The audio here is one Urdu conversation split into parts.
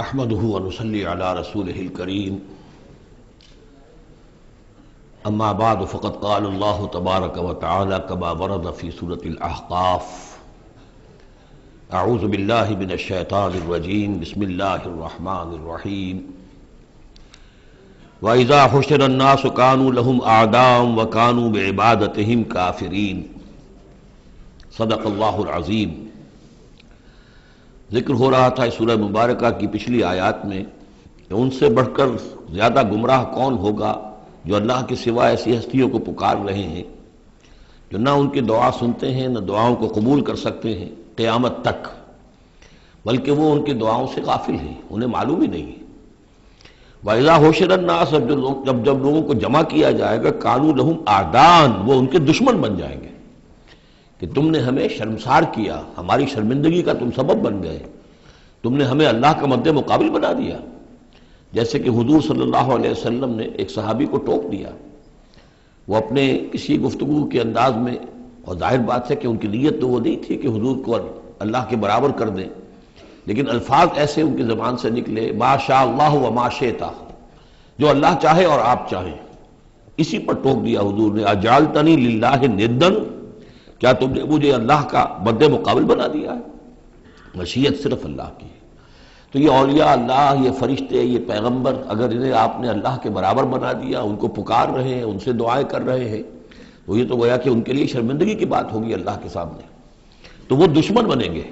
نحمده ونصلي على رسوله الكريم اما بعد فقد قال الله تبارك وتعالى كما ورد في سورة الأحقاف اعوذ بالله من الشيطان الرجيم بسم الله الرحمن الرحيم وإذا حشر الناس كانوا لهم أعداء وكانوا بعبادتهم كافرين صدق اللہ العظیم۔ ذکر ہو رہا تھا اس سورہ مبارکہ کی پچھلی آیات میں کہ ان سے بڑھ کر زیادہ گمراہ کون ہوگا جو اللہ کے سوا ایسی ہستیوں کو پکار رہے ہیں جو نہ ان کی دعا سنتے ہیں نہ دعاؤں کو قبول کر سکتے ہیں قیامت تک، بلکہ وہ ان کی دعاؤں سے غافل ہیں، انہیں معلوم ہی نہیں ہے۔ وَإِذَا حُشِرَ النَّاسُ جب لوگوں کو جمع کیا جائے گا كَانُوا لَهُمْ أَعْدَاءً وہ ان کے دشمن بن جائیں گے کہ تم نے ہمیں شرمسار کیا، ہماری شرمندگی کا تم سبب بن گئے، تم نے ہمیں اللہ کا مد مقابل بنا دیا۔ جیسے کہ حضور صلی اللہ علیہ وسلم نے ایک صحابی کو ٹوک دیا، وہ اپنے کسی گفتگو کے انداز میں، اور ظاہر بات ہے کہ ان کی نیت تو وہ نہیں تھی کہ حضور کو اللہ کے برابر کر دیں، لیکن الفاظ ایسے ان کی زبان سے نکلے ما شاء اللہ و ما شئت، جو اللہ چاہے اور آپ چاہیں، اسی پر ٹوک دیا حضور نے اجعلتنی للہ ندًا، کیا تم نے مجھے اللہ کا مد مقابل بنا دیا ہے؟ مشیت صرف اللہ کی ہے۔ تو یہ اولیاء اللہ، یہ فرشتے، یہ پیغمبر، اگر انہیں آپ نے اللہ کے برابر بنا دیا، ان کو پکار رہے ہیں، ان سے دعائیں کر رہے ہیں، تو یہ تو گویا کہ ان کے لیے شرمندگی کی بات ہوگی اللہ کے سامنے، تو وہ دشمن بنیں گے۔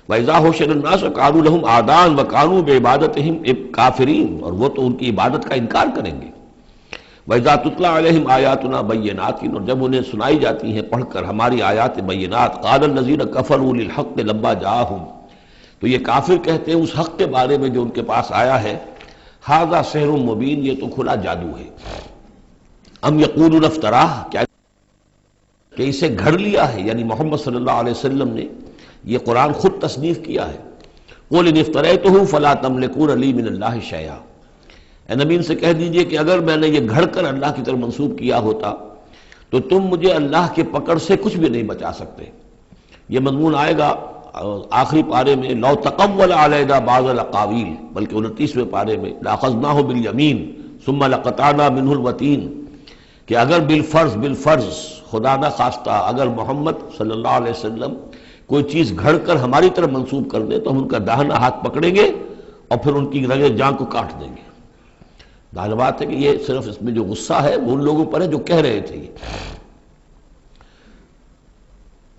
وَإِذَا حُشِرَ النَّاسُ كَانُوا لَهُمْ أَعْدَاءً وَكَانُوا بِعِبَادَتِهِمْ كَافِرِينَ اور وہ تو ان کی عبادت کا انکار کریں گے۔ وَإِذَا تُتْلَىٰ عَلَيْهِمْ آيَاتُنَا بَيِّنَاتٍ اور جب انہیں سنائی جاتی ہیں پڑھ کر ہماری آیات بینات، قَالَ الَّذِينَ كَفَرُوا لِلْحَقِّ لَمَّا جَاءَهُمْ تو یہ کافر کہتے ہیں اس حق کے بارے میں جو ان کے پاس آیا ہے، هَذَا سِحْرٌ مُبِينٌ یہ تو کھلا جادو ہے۔ ام یقولون افتراہ کیا کہ اسے گھڑ لیا ہے، یعنی محمد صلی اللہ علیہ وسلم نے یہ قرآن خود تصنیف کیا ہے۔ قُلْ إِنِ افْتَرَيْتُهُ فَلَا تَمْلِكُونَ لِي مِنَ اللَّهِ شَيْئًا اے نبی ان سے کہہ دیجئے کہ اگر میں نے یہ گھڑ کر اللہ کی طرف منسوب کیا ہوتا تو تم مجھے اللہ کے پکڑ سے کچھ بھی نہیں بچا سکتے۔ یہ مضمون آئے گا آخری پارے میں، لو تقول علینا بعض الاقاویل، بلکہ 29ویں پارے میں لاخذناہ بالیمین ثم لقطعنا منہ الوتین، کہ اگر بالفرض خدا نہ خواستہ اگر محمد صلی اللہ علیہ وسلم کوئی چیز گھڑ کر ہماری طرف منسوب کر دے تو ہم ان کا داہنا ہاتھ پکڑیں گے اور پھر ان کی رگے جان کو کاٹ دیں گے۔ ظاہر بات ہے کہ یہ صرف اس میں جو غصہ ہے وہ ان لوگوں پر ہے جو کہہ رہے تھے۔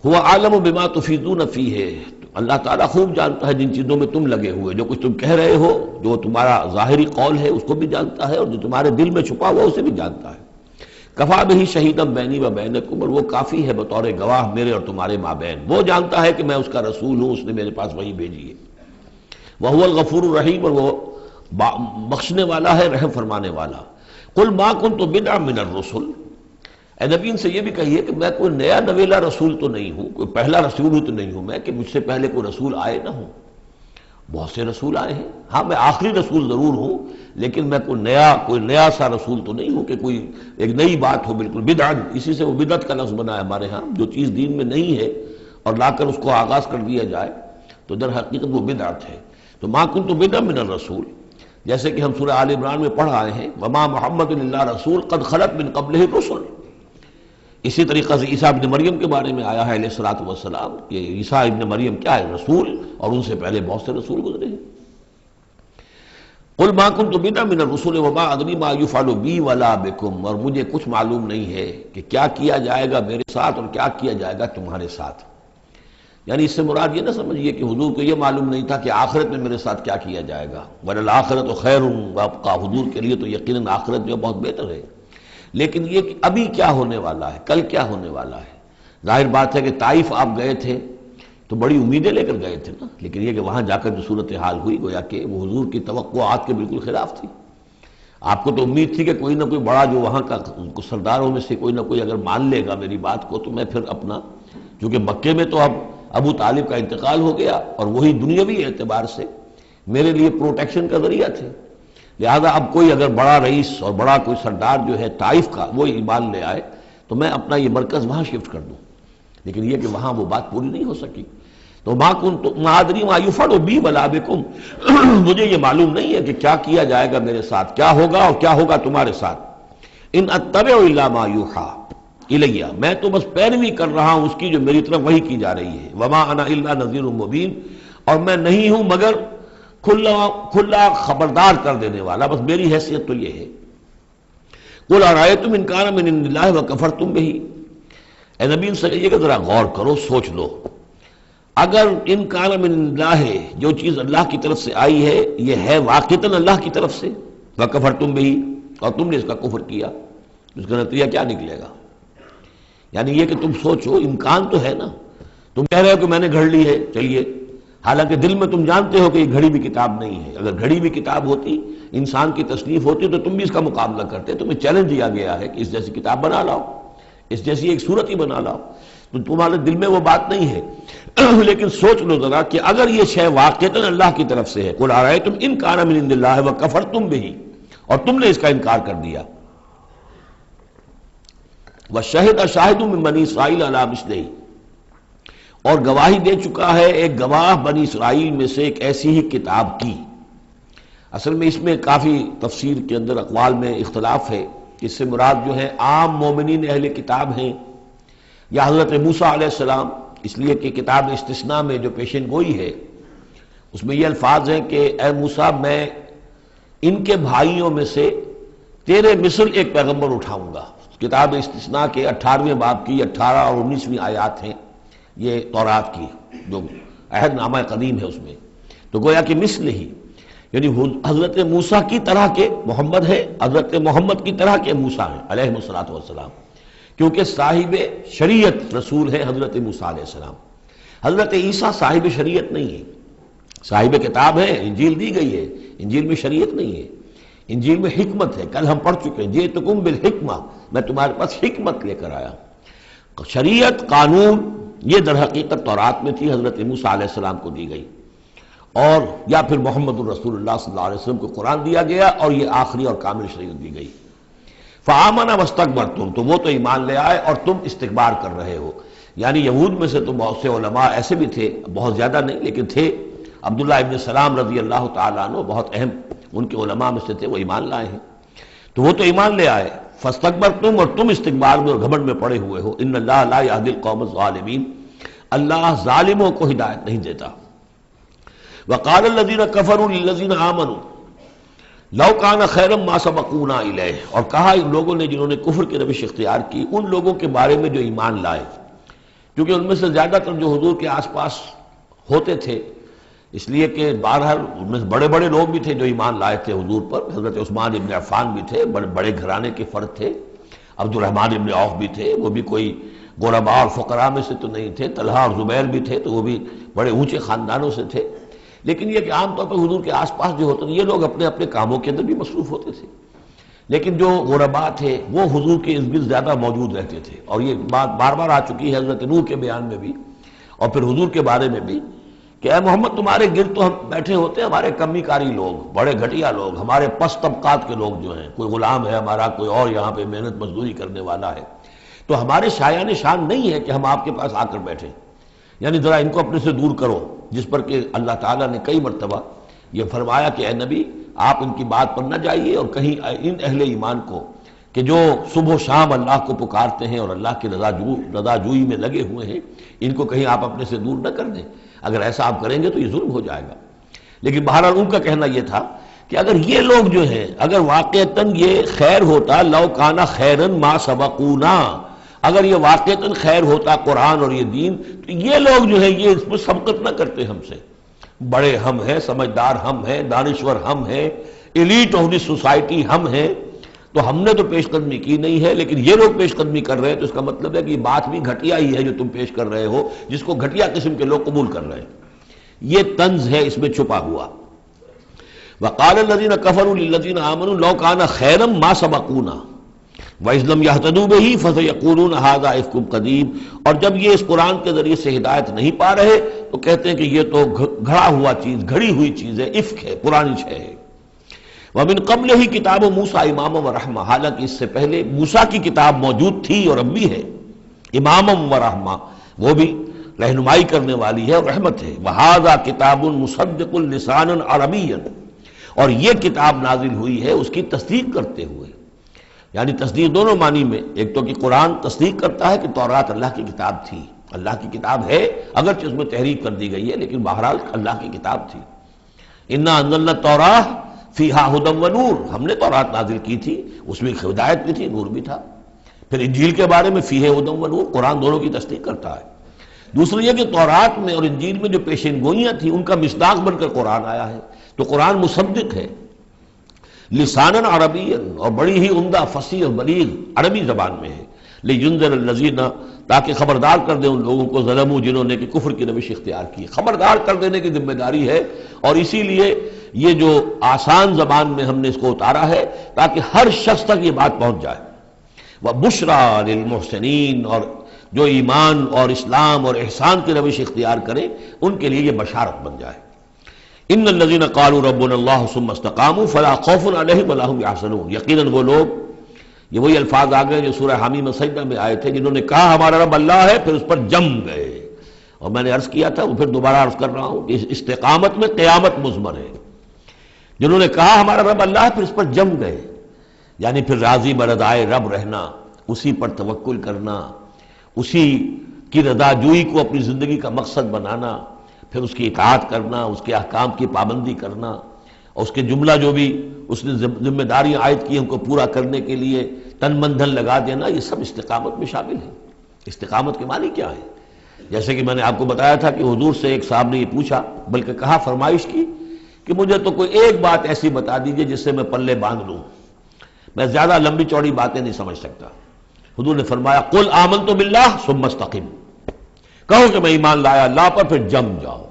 هو عالم بما تفیضون فیہ اللہ تعالیٰ خوب جانتا ہے جن چیزوں میں تم لگے ہوئے، جو کچھ تم کہہ رہے ہو، جو تمہارا ظاہری قول ہے اس کو بھی جانتا ہے، اور جو تمہارے دل میں چھپا ہوا اسے بھی جانتا ہے۔ کفا بہ شہیدا بینی و بینکم اور وہ کافی ہے بطور گواہ میرے اور تمہارے مابین، وہ جانتا ہے کہ میں اس کا رسول ہوں، اس نے میرے پاس وحی بھیجی ہے۔ وہو الغفور الرحیم اور وہ بخشنے والا ہے، رحم فرمانے والا۔ قل ما کنت بدعا من الرسل اے نبی ان سے یہ بھی کہیے کہ میں کوئی نیا نویلا رسول تو نہیں ہوں، کوئی پہلا رسول ہوں تو نہیں ہوں میں کہ مجھ سے پہلے کوئی رسول آئے نہ ہوں۔ بہت سے رسول آئے ہیں، ہاں میں آخری رسول ضرور ہوں، لیکن میں کوئی نیا سا رسول تو نہیں ہوں کہ کوئی ایک نئی بات ہو بالکل۔ بدعا اسی سے وہ بدعت کا لفظ بنا ہے ہمارے ہاں، جو چیز دین میں نہیں ہے اور لا کر اس کو آغاز کر دیا جائے تو در حقیقت وہ بدعت ہے۔ تو ما کنت بدعا من الرسول، جیسے کہ ہم سورہ آل عمران میں پڑھ آئے ہیں وما محمد الا رسول قد خلت من قبلہ الرسل۔ اسی طریقہ سے عیسیٰ ابن مریم کے بارے میں آیا ہے علیہ الصلوۃ والسلام کہ عیسیٰ ابن مریم کیا ہے؟ رسول، اور ان سے پہلے بہت سے رسول گزرے ہیں۔ قل ما کنت بدعا من الرسل وما ادری ما یفعل بی ولا بکم اور مجھے کچھ معلوم نہیں ہے کہ کیا کیا جائے گا میرے ساتھ اور کیا کیا جائے گا تمہارے ساتھ۔ یعنی اس سے مراد یہ نہ سمجھیے کہ حضور کو یہ معلوم نہیں تھا کہ آخرت میں میرے ساتھ کیا کیا جائے گا، وَلَلْآخِرَةُ خَيْرٌ وَأَبْقَىٰ حضور کے لیے تو یقیناً آخرت جو بہت بہتر ہے، لیکن یہ کہ ابھی کیا ہونے والا ہے، کل کیا ہونے والا ہے۔ ظاہر بات ہے کہ طائف آپ گئے تھے تو بڑی امیدیں لے کر گئے تھے نا، لیکن یہ کہ وہاں جا کر جو صورتحال ہوئی گویا کہ وہ حضور کی توقعات کے بالکل خلاف تھی۔ آپ کو تو امید تھی کہ کوئی نہ کوئی بڑا جو وہاں کا سرداروں میں سے کوئی نہ کوئی اگر مان لے گا میری بات کو تو میں پھر اپنا، چونکہ مکے میں تو اب ابو طالب کا انتقال ہو گیا اور وہی دنیاوی اعتبار سے میرے لیے پروٹیکشن کا ذریعہ تھے، لہذا اب کوئی اگر بڑا رئیس اور بڑا کوئی سردار جو ہے طائف کا وہ ایمان لے آئے تو میں اپنا یہ مرکز وہاں شفٹ کر دوں، لیکن یہ کہ وہاں وہ بات پوری نہیں ہو سکی۔ تو ما کنت ما ادری ما یفعل بی ولا بکم، مجھے یہ معلوم نہیں ہے کہ کیا کیا جائے گا میرے ساتھ، کیا ہوگا اور کیا ہوگا تمہارے ساتھ. ان اتبع الا ما یوحی الیہ، میں تو بس پیروی کر رہا ہوں اس کی جو میری طرف وحی کی جا رہی ہے. وما انا الا نذیر مبین، اور میں نہیں ہوں مگر کھلا خبردار کر دینے والا، بس میری حیثیت تو یہ ہے. قل ارأیتم ان کان من عند اللہ وکفرتم بہ، اے نبی ان سے کہیے کہ ذرا غور کرو، سوچ لو، اگر ان کان من عند اللہ، جو چیز اللہ کی طرف سے آئی ہے یہ ہے واقعتاً اللہ کی طرف سے، وکفرتم بہ، اور تم نے اس کا کفر کیا، اس کا نتیجہ کیا نکلے گا؟ یعنی یہ کہ تم سوچو، امکان تو ہے نا. تم کہہ رہے ہو کہ میں نے گھڑ لی ہے، چلیے، حالانکہ دل میں تم جانتے ہو کہ یہ گھڑی بھی کتاب نہیں ہے. اگر گھڑی بھی کتاب ہوتی، انسان کی تصنیف ہوتی، تو تم بھی اس کا مقابلہ کرتے. تمہیں چیلنج دیا گیا ہے کہ اس جیسی کتاب بنا لاؤ، اس جیسی ایک صورت ہی بنا لاؤ، تو تمہارے دل میں وہ بات نہیں ہے. لیکن سوچ لو ذرا کہ اگر یہ شے واقعتاً اللہ کی طرف سے ہے، قل ارأیتم ان کان من عند اللہ وکفرتم بہ، اور تم نے اس کا انکار کر دیا. وشہد شاہد من بنی اسرائیل علی مثلہ، اور گواہی دے چکا ہے ایک گواہ بنی اسرائیل میں سے ایک ایسی ہی کتاب کی. اصل میں اس میں کافی تفسیر کے اندر اقوال میں اختلاف ہے کہ اس سے مراد جو ہے عام مومنین اہل کتاب ہیں یا حضرت موسیٰ علیہ السلام، اس لیے کہ کتاب استثناء میں جو پیشن گوئی ہے اس میں یہ الفاظ ہیں کہ اے موسیٰ، میں ان کے بھائیوں میں سے تیرے مثل ایک پیغمبر اٹھاؤں گا. کتاب استثناء کے 18ویں باب کی 18 اور 19ویں آیات ہیں یہ تورات کی، جو عہد نامہ قدیم ہے اس میں. تو گویا کہ مثل ہی، یعنی حضرت موسیٰ کی طرح کے محمد ہے، حضرت محمد کی طرح کے موسیٰ ہیں علیہ الصلوۃ والسلام، کیونکہ صاحب شریعت رسول ہے حضرت موسیٰ علیہ السلام. حضرت عیسیٰ صاحب شریعت نہیں ہے، صاحب کتاب ہے، انجیل دی گئی ہے، انجیل میں شریعت نہیں ہے، انجیل میں حکمت ہے. کل ہم پڑھ چکے ہیں جئتکم بالحکمہ، میں تمہارے پاس حکمت لے کر آیا. شریعت، قانون، یہ در حقیقت تورات میں تھی، حضرت موسیٰ علیہ السلام کو دی گئی، اور یا پھر محمد الرسول اللہ صلی اللہ علیہ وسلم کو قرآن دیا گیا اور یہ آخری اور کامل شریعت دی گئی. فآمن واستکبرتم، تو وہ تو ایمان لے آئے اور تم استکبار کر رہے ہو. یعنی یہود میں سے تو بہت سے علماء ایسے بھی تھے، بہت زیادہ نہیں لیکن تھے. عبداللہ ابن سلام رضی اللہ تعالیٰ عنہ بہت اہم ان کے علماء میں سے تھے، وہ ایمان لائے ہیں. تو وہ تو ایمان لے آئے. فاستکبرتم، اور تم استکبار میں اور گھمنڈ میں پڑے ہوئے ہو. ان اللہ لا یہدی القوم الظالمین، اللہ ظالموں کو ہدایت نہیں دیتا. وقال الذین کفروا للذین آمنوا لو کان خیرا ما سبقونا الیہ، اور کہا ان لوگوں نے جنہوں نے کفر کی روش اختیار کی ان لوگوں کے بارے میں جو ایمان لائے، کیونکہ ان میں سے زیادہ تر جو حضور کے آس پاس ہوتے تھے، اس لیے کہ بہرحال ان میں بڑے بڑے لوگ بھی تھے جو ایمان لائے تھے حضور پر. حضرت عثمان ابن عفان بھی تھے، بڑے بڑے گھرانے کے فرد تھے. عبد الرحمن ابن عوف بھی تھے، وہ بھی کوئی غرباء اور فقراء میں سے تو نہیں تھے. طلحہ اور زبیر بھی تھے، تو وہ بھی بڑے اونچے خاندانوں سے تھے. لیکن یہ کہ عام طور پر حضور کے آس پاس جو ہوتے تھے یہ لوگ اپنے اپنے کاموں کے اندر بھی مصروف ہوتے تھے، لیکن جو غرباء تھے وہ حضور کے ارد گرد زیادہ موجود رہتے تھے. اور یہ بات بار بار آ چکی ہے حضرت نوح کے بیان میں بھی اور پھر حضور کے بارے میں بھی کہ اے محمد تمہارے گرد تو ہم بیٹھے ہوتے ہیں ہمارے کمی کاری لوگ، بڑے گھٹیا لوگ، ہمارے پس طبقات کے لوگ جو ہیں، کوئی غلام ہے ہمارا، کوئی اور یہاں پہ محنت مزدوری کرنے والا ہے، تو ہمارے شایان شان نہیں ہے کہ ہم آپ کے پاس آ کر بیٹھیں. یعنی ذرا ان کو اپنے سے دور کرو. جس پر کہ اللہ تعالیٰ نے کئی مرتبہ یہ فرمایا کہ اے نبی آپ ان کی بات پر نہ جائیے، اور کہیں ان اہل ایمان کو کہ جو صبح و شام اللہ کو پکارتے ہیں اور اللہ کی رضا جوئی میں لگے ہوئے ہیں، ان کو کہیں آپ اپنے سے دور نہ کر دیں. اگر ایسا آپ کریں گے تو یہ ظلم ہو جائے گا. لیکن بہرحال ان کا کہنا یہ تھا کہ اگر یہ لوگ جو ہیں، اگر واقعتاً یہ خیر ہوتا، لو کانا خیرن ما سبقونا، اگر یہ واقعتاً خیر ہوتا قرآن اور یہ دین، تو یہ لوگ جو ہیں یہ اس میں سبقت نہ کرتے ہم سے. بڑے ہم ہیں، سمجھدار ہم ہیں، دانشور ہم ہیں، ایلیٹ آف دی سوسائٹی ہم ہیں، تو ہم نے تو پیش قدمی کی نہیں ہے، لیکن یہ لوگ پیش قدمی کر رہے ہیں، تو اس کا مطلب ہے کہ یہ بات بھی گھٹیا ہی ہے جو تم پیش کر رہے ہو، جس کو گھٹیا قسم کے لوگ قبول کر رہے ہیں. یہ طنز ہے اس میں چھپا ہوا. وقال الذین کفروا للذین آمنوا لو کان خیرا ما سبقونا وَإِذْ لَمْ يَهْتَدُوا بِهِ فَسَيَقُولُونَ هَذَا إِفْكٌ قَدِيمٌ، اور جب یہ اس قرآن کے ذریعے سے ہدایت نہیں پا رہے تو کہتے ہیں کہ یہ تو گھڑا ہوا چیز، گھڑی ہوئی چیز ہے، افک ہے، پرانی شے ہے. وَمِن قَبْلِهِ كِتَابُ مُوسَىٰ إِمَامًا وَرَحْمَةً، حالانکہ اس سے پہلے موسیٰ کی کتاب موجود تھی اور اب بھی ہے، امامًا ورحمہ، وہ بھی رہنمائی کرنے والی ہے اور رحمت ہے۔ وَهَذَا كِتَابٌ مُصَدِّقٌ لِسَانًا عَرَبِيًّا، اور یہ کتاب نازل ہوئی ہے اس کی تصدیق کرتے ہوئے، یعنی تصدیق دونوں معنی میں، ایک تو کہ قرآن تصدیق کرتا ہے کہ تورات اللہ کی کتاب تھی، اللہ کی کتاب ہے، اگرچہ اس میں تحریف کر دی گئی ہے لیکن بہرحال اللہ کی کتاب تھی۔ اِنَّا أَنزَلْنَا التَّوْرَاةَ فِيهَا هُدًى وَنُورٌ، ہم نے تورات نازل کی تھی، اس میں ہدایت بھی تھی، نور بھی تھا۔ پھر انجیل کے بارے میں فیہ ہدی ونور، قرآن دونوں کی تصدیق کرتا ہے۔ دوسری یہ کہ تورات میں اور انجیل میں جو پیشین گوئیاں تھیں ان کا مصداق بن کر قرآن آیا ہے، تو قرآن مصدق ہے لسانًا عربیًا، اور بڑی ہی عمدہ فصیح اور بلیغ عربی زبان میں ہے، لینذر الذین، تاکہ خبردار کر دیں ان لوگوں کو ظلموا جنہوں نے کہ کفر کی روش اختیار کی، خبردار کر دینے کی ذمہ داری ہے، اور اسی لیے یہ جو آسان زبان میں ہم نے اس کو اتارا ہے تاکہ ہر شخص تک یہ بات پہنچ جائے۔ وَبُشْرَىٰ لِلْمُحْسِنِينَ، اور جو ایمان اور اسلام اور احسان کی روش اختیار کریں ان کے لیے یہ بشارت بن جائے۔ ان الذین قالوا ربنا اللہ ثم استقاموا فلا خوف علیہم ولا هم یحزنون، یقیناً وہ لوگ، یہ وہی الفاظ آ گئے جو سورہ حمیم سجدہ میں آئے تھے، جنہوں نے کہا ہمارا رب اللہ ہے پھر اس پر جم گئے، اور میں نے عرض کیا تھا وہ پھر دوبارہ عرض کر رہا ہوں کہ استقامت میں قیامت مضمر ہے، جنہوں نے کہا ہمارا رب اللہ ہے پھر اس پر جم گئے، یعنی پھر راضی برضائے رب رہنا، اسی پر توکل کرنا، اسی کی رضا جوئی کو اپنی زندگی کا مقصد بنانا، پھر اس کی اطاعت کرنا، اس کے احکام کی پابندی کرنا، اور اس کے جملہ جو بھی اس نے ذمہ داریاں عائد کی ان کو پورا کرنے کے لیے تن من دھن لگا دینا، یہ سب استقامت میں شامل ہے۔ استقامت کے معنی کیا ہے؟ جیسے کہ میں نے آپ کو بتایا تھا کہ حضور سے ایک صاحب نے یہ پوچھا، بلکہ کہا، فرمائش کی کہ مجھے تو کوئی ایک بات ایسی بتا دیجئے جس سے میں پلے باندھ لوں، میں زیادہ لمبی چوڑی باتیں نہیں سمجھ سکتا۔ حضور نے فرمایا قل آمنت باللہ ثم استقم، کہو کہ میں ایمان لایا اللہ پر پھر جم جاؤ،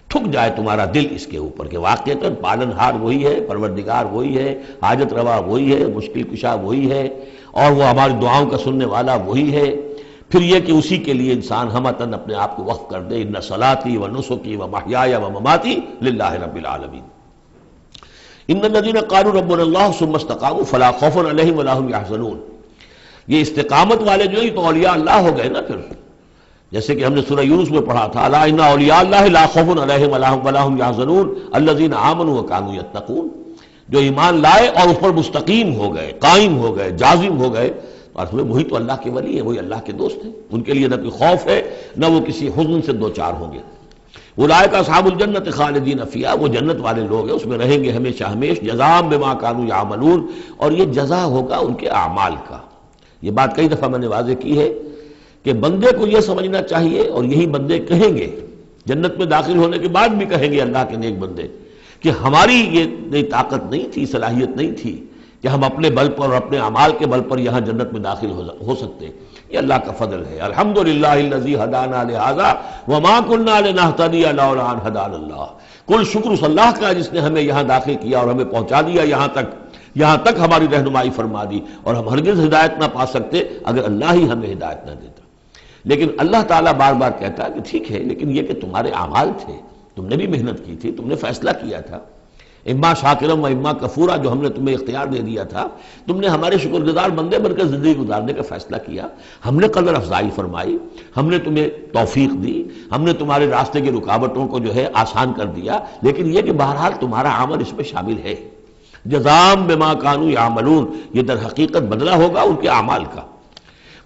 ٹھک جائے تمہارا دل اس کے اوپر کہ واقعتاً پالن ہار وہی ہے، پروردگار وہی ہے، حاجت روا وہی ہے، مشکل کشا وہی ہے، اور وہ ہماری دعاؤں کا سننے والا وہی ہے۔ پھر یہ کہ اسی کے لیے انسان ہمتاً اپنے آپ کو وقف کر دے، ان صلاتی و نسکی و محیای و مماتی للہ رب العالمین۔ ان الذین قالوا ربنا اللہ ثم استقاموا فلا خوف علیہم ولا هم یحزنون، یہ استقامت والے جو ہیں یہ تو اولیاء اللہ ہو گئے نا، پھر جیسے کہ ہم نے سورہ یونس میں پڑھا تھا، الا ان اولیاء اللہ لا خوف علیہم ولا هم یحزنون الذین آمنوا وکانوا یتقون، جو ایمان لائے اور اس پر مستقیم ہو گئے، قائم ہو گئے، جازم ہو گئے، اور وہی تو اللہ کے ولی ہیں، وہی اللہ کے دوست ہیں، ان کے لیے نہ کوئی خوف ہے نہ وہ کسی حزن سے دوچار ہوں گے۔ اولئک اصحاب الجنت خالدین فیہا، وہ جنت والے لوگ ہیں، اس میں رہیں گے ہمیشہ ہمیش، جزاء بما کانوا یعملون، اور یہ جزا ہوگا ان کے اعمال کا۔ یہ بات کئی دفعہ میں نے واضح کی ہے کہ بندے کو یہ سمجھنا چاہیے، اور یہی بندے کہیں گے جنت میں داخل ہونے کے بعد بھی کہیں گے اللہ کے نیک بندے کہ ہماری یہ طاقت نہیں تھی، صلاحیت نہیں تھی کہ ہم اپنے بل پر اور اپنے اعمال کے بل پر یہاں جنت میں داخل ہو سکتے، یہ اللہ کا فضل ہے۔ الحمدللہ الذی ہدانا لہذا وما کنا لنہتدی لولا ان ہدانا اللہ، کل شکر اس اللہ کا جس نے ہمیں یہاں داخل کیا اور ہمیں پہنچا دیا یہاں تک ہماری رہنمائی فرما دی، اور ہم ہرگز ہدایت نہ پا سکتے اگر اللہ ہی ہمیں ہدایت نہ دیتا۔ لیکن اللہ تعالیٰ بار بار کہتا ہے کہ ٹھیک ہے، لیکن یہ کہ تمہارے اعمال تھے، تم نے بھی محنت کی تھی، تم نے فیصلہ کیا تھا، اما شاکرم و اما کفورا، جو ہم نے تمہیں اختیار دے دیا تھا، تم نے ہمارے شکر گزار بندے بن کر زندگی گزارنے کا فیصلہ کیا، ہم نے قدر افزائی فرمائی، ہم نے تمہیں توفیق دی، ہم نے تمہارے راستے کی رکاوٹوں کو جو ہے آسان کر دیا، لیکن یہ کہ بہرحال تمہارا عمل اس میں شامل ہے۔ جزاء بما کانوا یعملون، یہ در حقیقت بدلہ ہوگا ان کے اعمال کا۔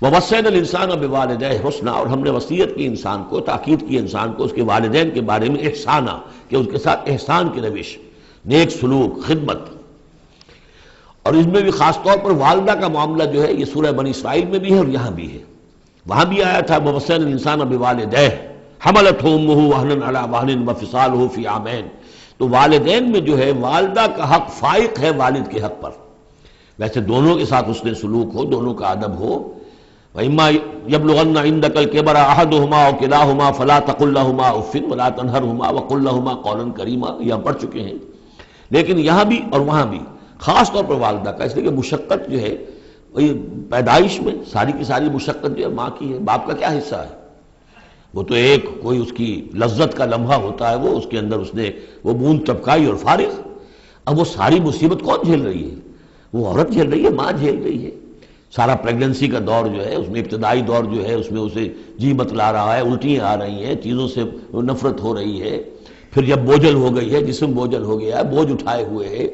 ووصینا الانسان بوالدیہ حسنا، اور ہم نے وصیت کی انسان کو، تاکید کی انسان کو اس کے والدین کے بارے میں احسانا، کہ اس کے ساتھ احسان کی روش، نیک سلوک، خدمت، اور اس میں بھی خاص طور پر والدہ کا معاملہ جو ہے یہ سورہ بنی اسرائیل میں بھی ہے اور یہاں بھی ہے، وہاں بھی آیا تھا ووصینا الانسان بوالدیہ حملتہ امہ وہنا علی وہن وفصالہ فی عامین، تو والدین میں جو ہے والدہ کا حق فائق ہے والد کے حق پر، ویسے دونوں کے ساتھ اس نے سلوک ہو، دونوں کا ادب ہو۔ وَإِمَّا يَبْلُغَنَّ عِندَكَ الْكِبَرَ أَحَدُهُمَا أَوْ كِلَاهُمَا فَلَا تَقُل لَّهُمَا أُفٍّ وَلَا تَنْهَرْهُمَا وَقُل لَّهُمَا قَوْلًا كَرِيمًا، یہ ہم پڑھ چکے ہیں، لیکن یہاں بھی اور وہاں بھی خاص طور پر والدہ کا، اس لیے کہ مشقت جو ہے وہی پیدائش میں ساری کی ساری مشقت جو ہے ماں کی ہے، باپ کا کیا حصہ ہے؟ وہ تو ایک کوئی اس کی لذت کا لمحہ ہوتا ہے، وہ اس کے اندر اس نے وہ بوند ٹپکائی اور فارغ، اب وہ ساری مصیبت کون جھیل رہی ہے؟ وہ عورت جھیل رہی ہے، ماں جھیل رہی ہے۔ سارا پریگننسی کا دور جو ہے، اس میں ابتدائی دور جو ہے، اس میں اسے جی متلا رہا ہے، الٹیاں آ رہی ہیں، چیزوں سے نفرت ہو رہی ہے، پھر جب بوجھل ہو گئی ہے، جسم بوجھل ہو گیا ہے، بوجھ اٹھائے ہوئے ہے،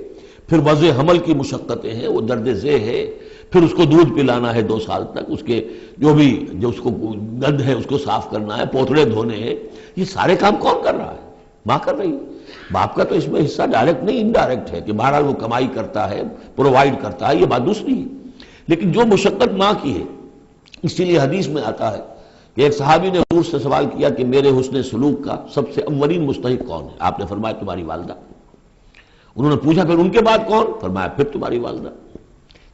پھر وضع حمل کی مشقتیں ہیں، وہ درد ذہ ہے، پھر اس کو دودھ پلانا ہے 2 سال تک، اس کے جو اس کو گند ہے اس کو صاف کرنا ہے، پوتڑے دھونے ہیں، یہ سارے کام کون کر رہا ہے؟ ماں کر رہی ہے۔ باپ کا تو اس میں حصہ ڈائریکٹ نہیں، انڈائریکٹ ہے کہ بہرحال وہ کمائی کرتا ہے، پرووائڈ کرتا ہے، یہ بات دوسری ہے، لیکن جو مشقت ماں کی ہے، اسی لیے حدیث میں آتا ہے کہ ایک صحابی نے حضور سے سوال کیا کہ میرے حسن سلوک کا سب سے اولین مستحق کون ہے؟ آپ نے فرمایا تمہاری والدہ۔ انہوں نے پوچھا پھر ان کے بعد کون؟ فرمایا پھر تمہاری والدہ۔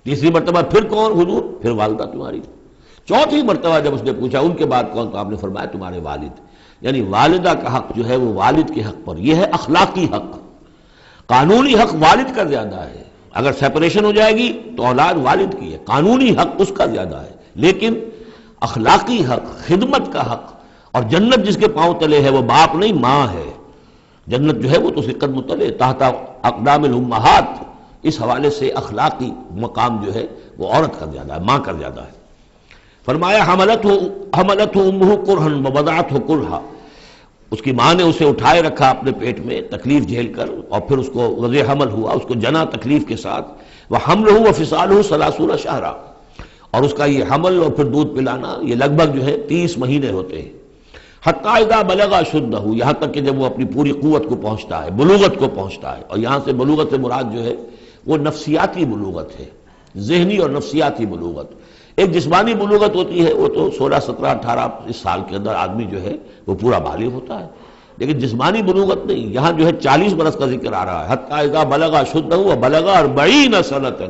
تیسری مرتبہ پھر کون؟ حضور پھر والدہ تمہاری۔ چوتھی مرتبہ جب اس نے پوچھا ان کے بعد کون، تو آپ نے فرمایا تمہارے والد۔ یعنی والدہ کا حق جو ہے وہ والد کے حق پر، یہ ہے اخلاقی حق۔ قانونی حق والد کا زیادہ ہے، اگر سیپریشن ہو جائے گی تو اولاد والد کی ہے، قانونی حق اس کا زیادہ ہے، لیکن اخلاقی حق، خدمت کا حق، اور جنت جس کے پاؤں تلے ہے وہ باپ نہیں ماں ہے، جنت جو ہے وہ تو اس کے قدم تلے تحت اقدام الامہات، اس حوالے سے اخلاقی مقام جو ہے وہ عورت کا زیادہ ہے، ماں کا زیادہ ہے۔ فرمایا حملتہ امہ کرہا ووضعتہ کرہا، اس کی ماں نے اسے اٹھائے رکھا اپنے پیٹ میں تکلیف جھیل کر، اور پھر اس کو وضع حمل ہوا، اس کو جنا تکلیف کے ساتھ، وحملہ وفصالہ 30 شہرا، اور اس کا یہ حمل اور پھر دودھ پلانا یہ لگ بھگ جو ہے 30 مہینے ہوتے ہیں۔ حتی اذا بلغ اشدہ، یہاں تک کہ جب وہ اپنی پوری قوت کو پہنچتا ہے، بلوغت کو پہنچتا ہے، اور یہاں سے بلوغت سے مراد جو ہے وہ نفسیاتی بلوغت ہے، ذہنی اور نفسیاتی بلوغت۔ ایک جسمانی بلوغت ہوتی ہے، وہ تو 16 17 18 اس سال کے اندر آدمی جو ہے وہ پورا بالغ ہوتا ہے، لیکن جسمانی بلوغت نہیں، یہاں جو ہے 40 برس کا ذکر آ رہا ہے۔ حتی اذا بلغ اشدہ وبلغ 40 سنۃ،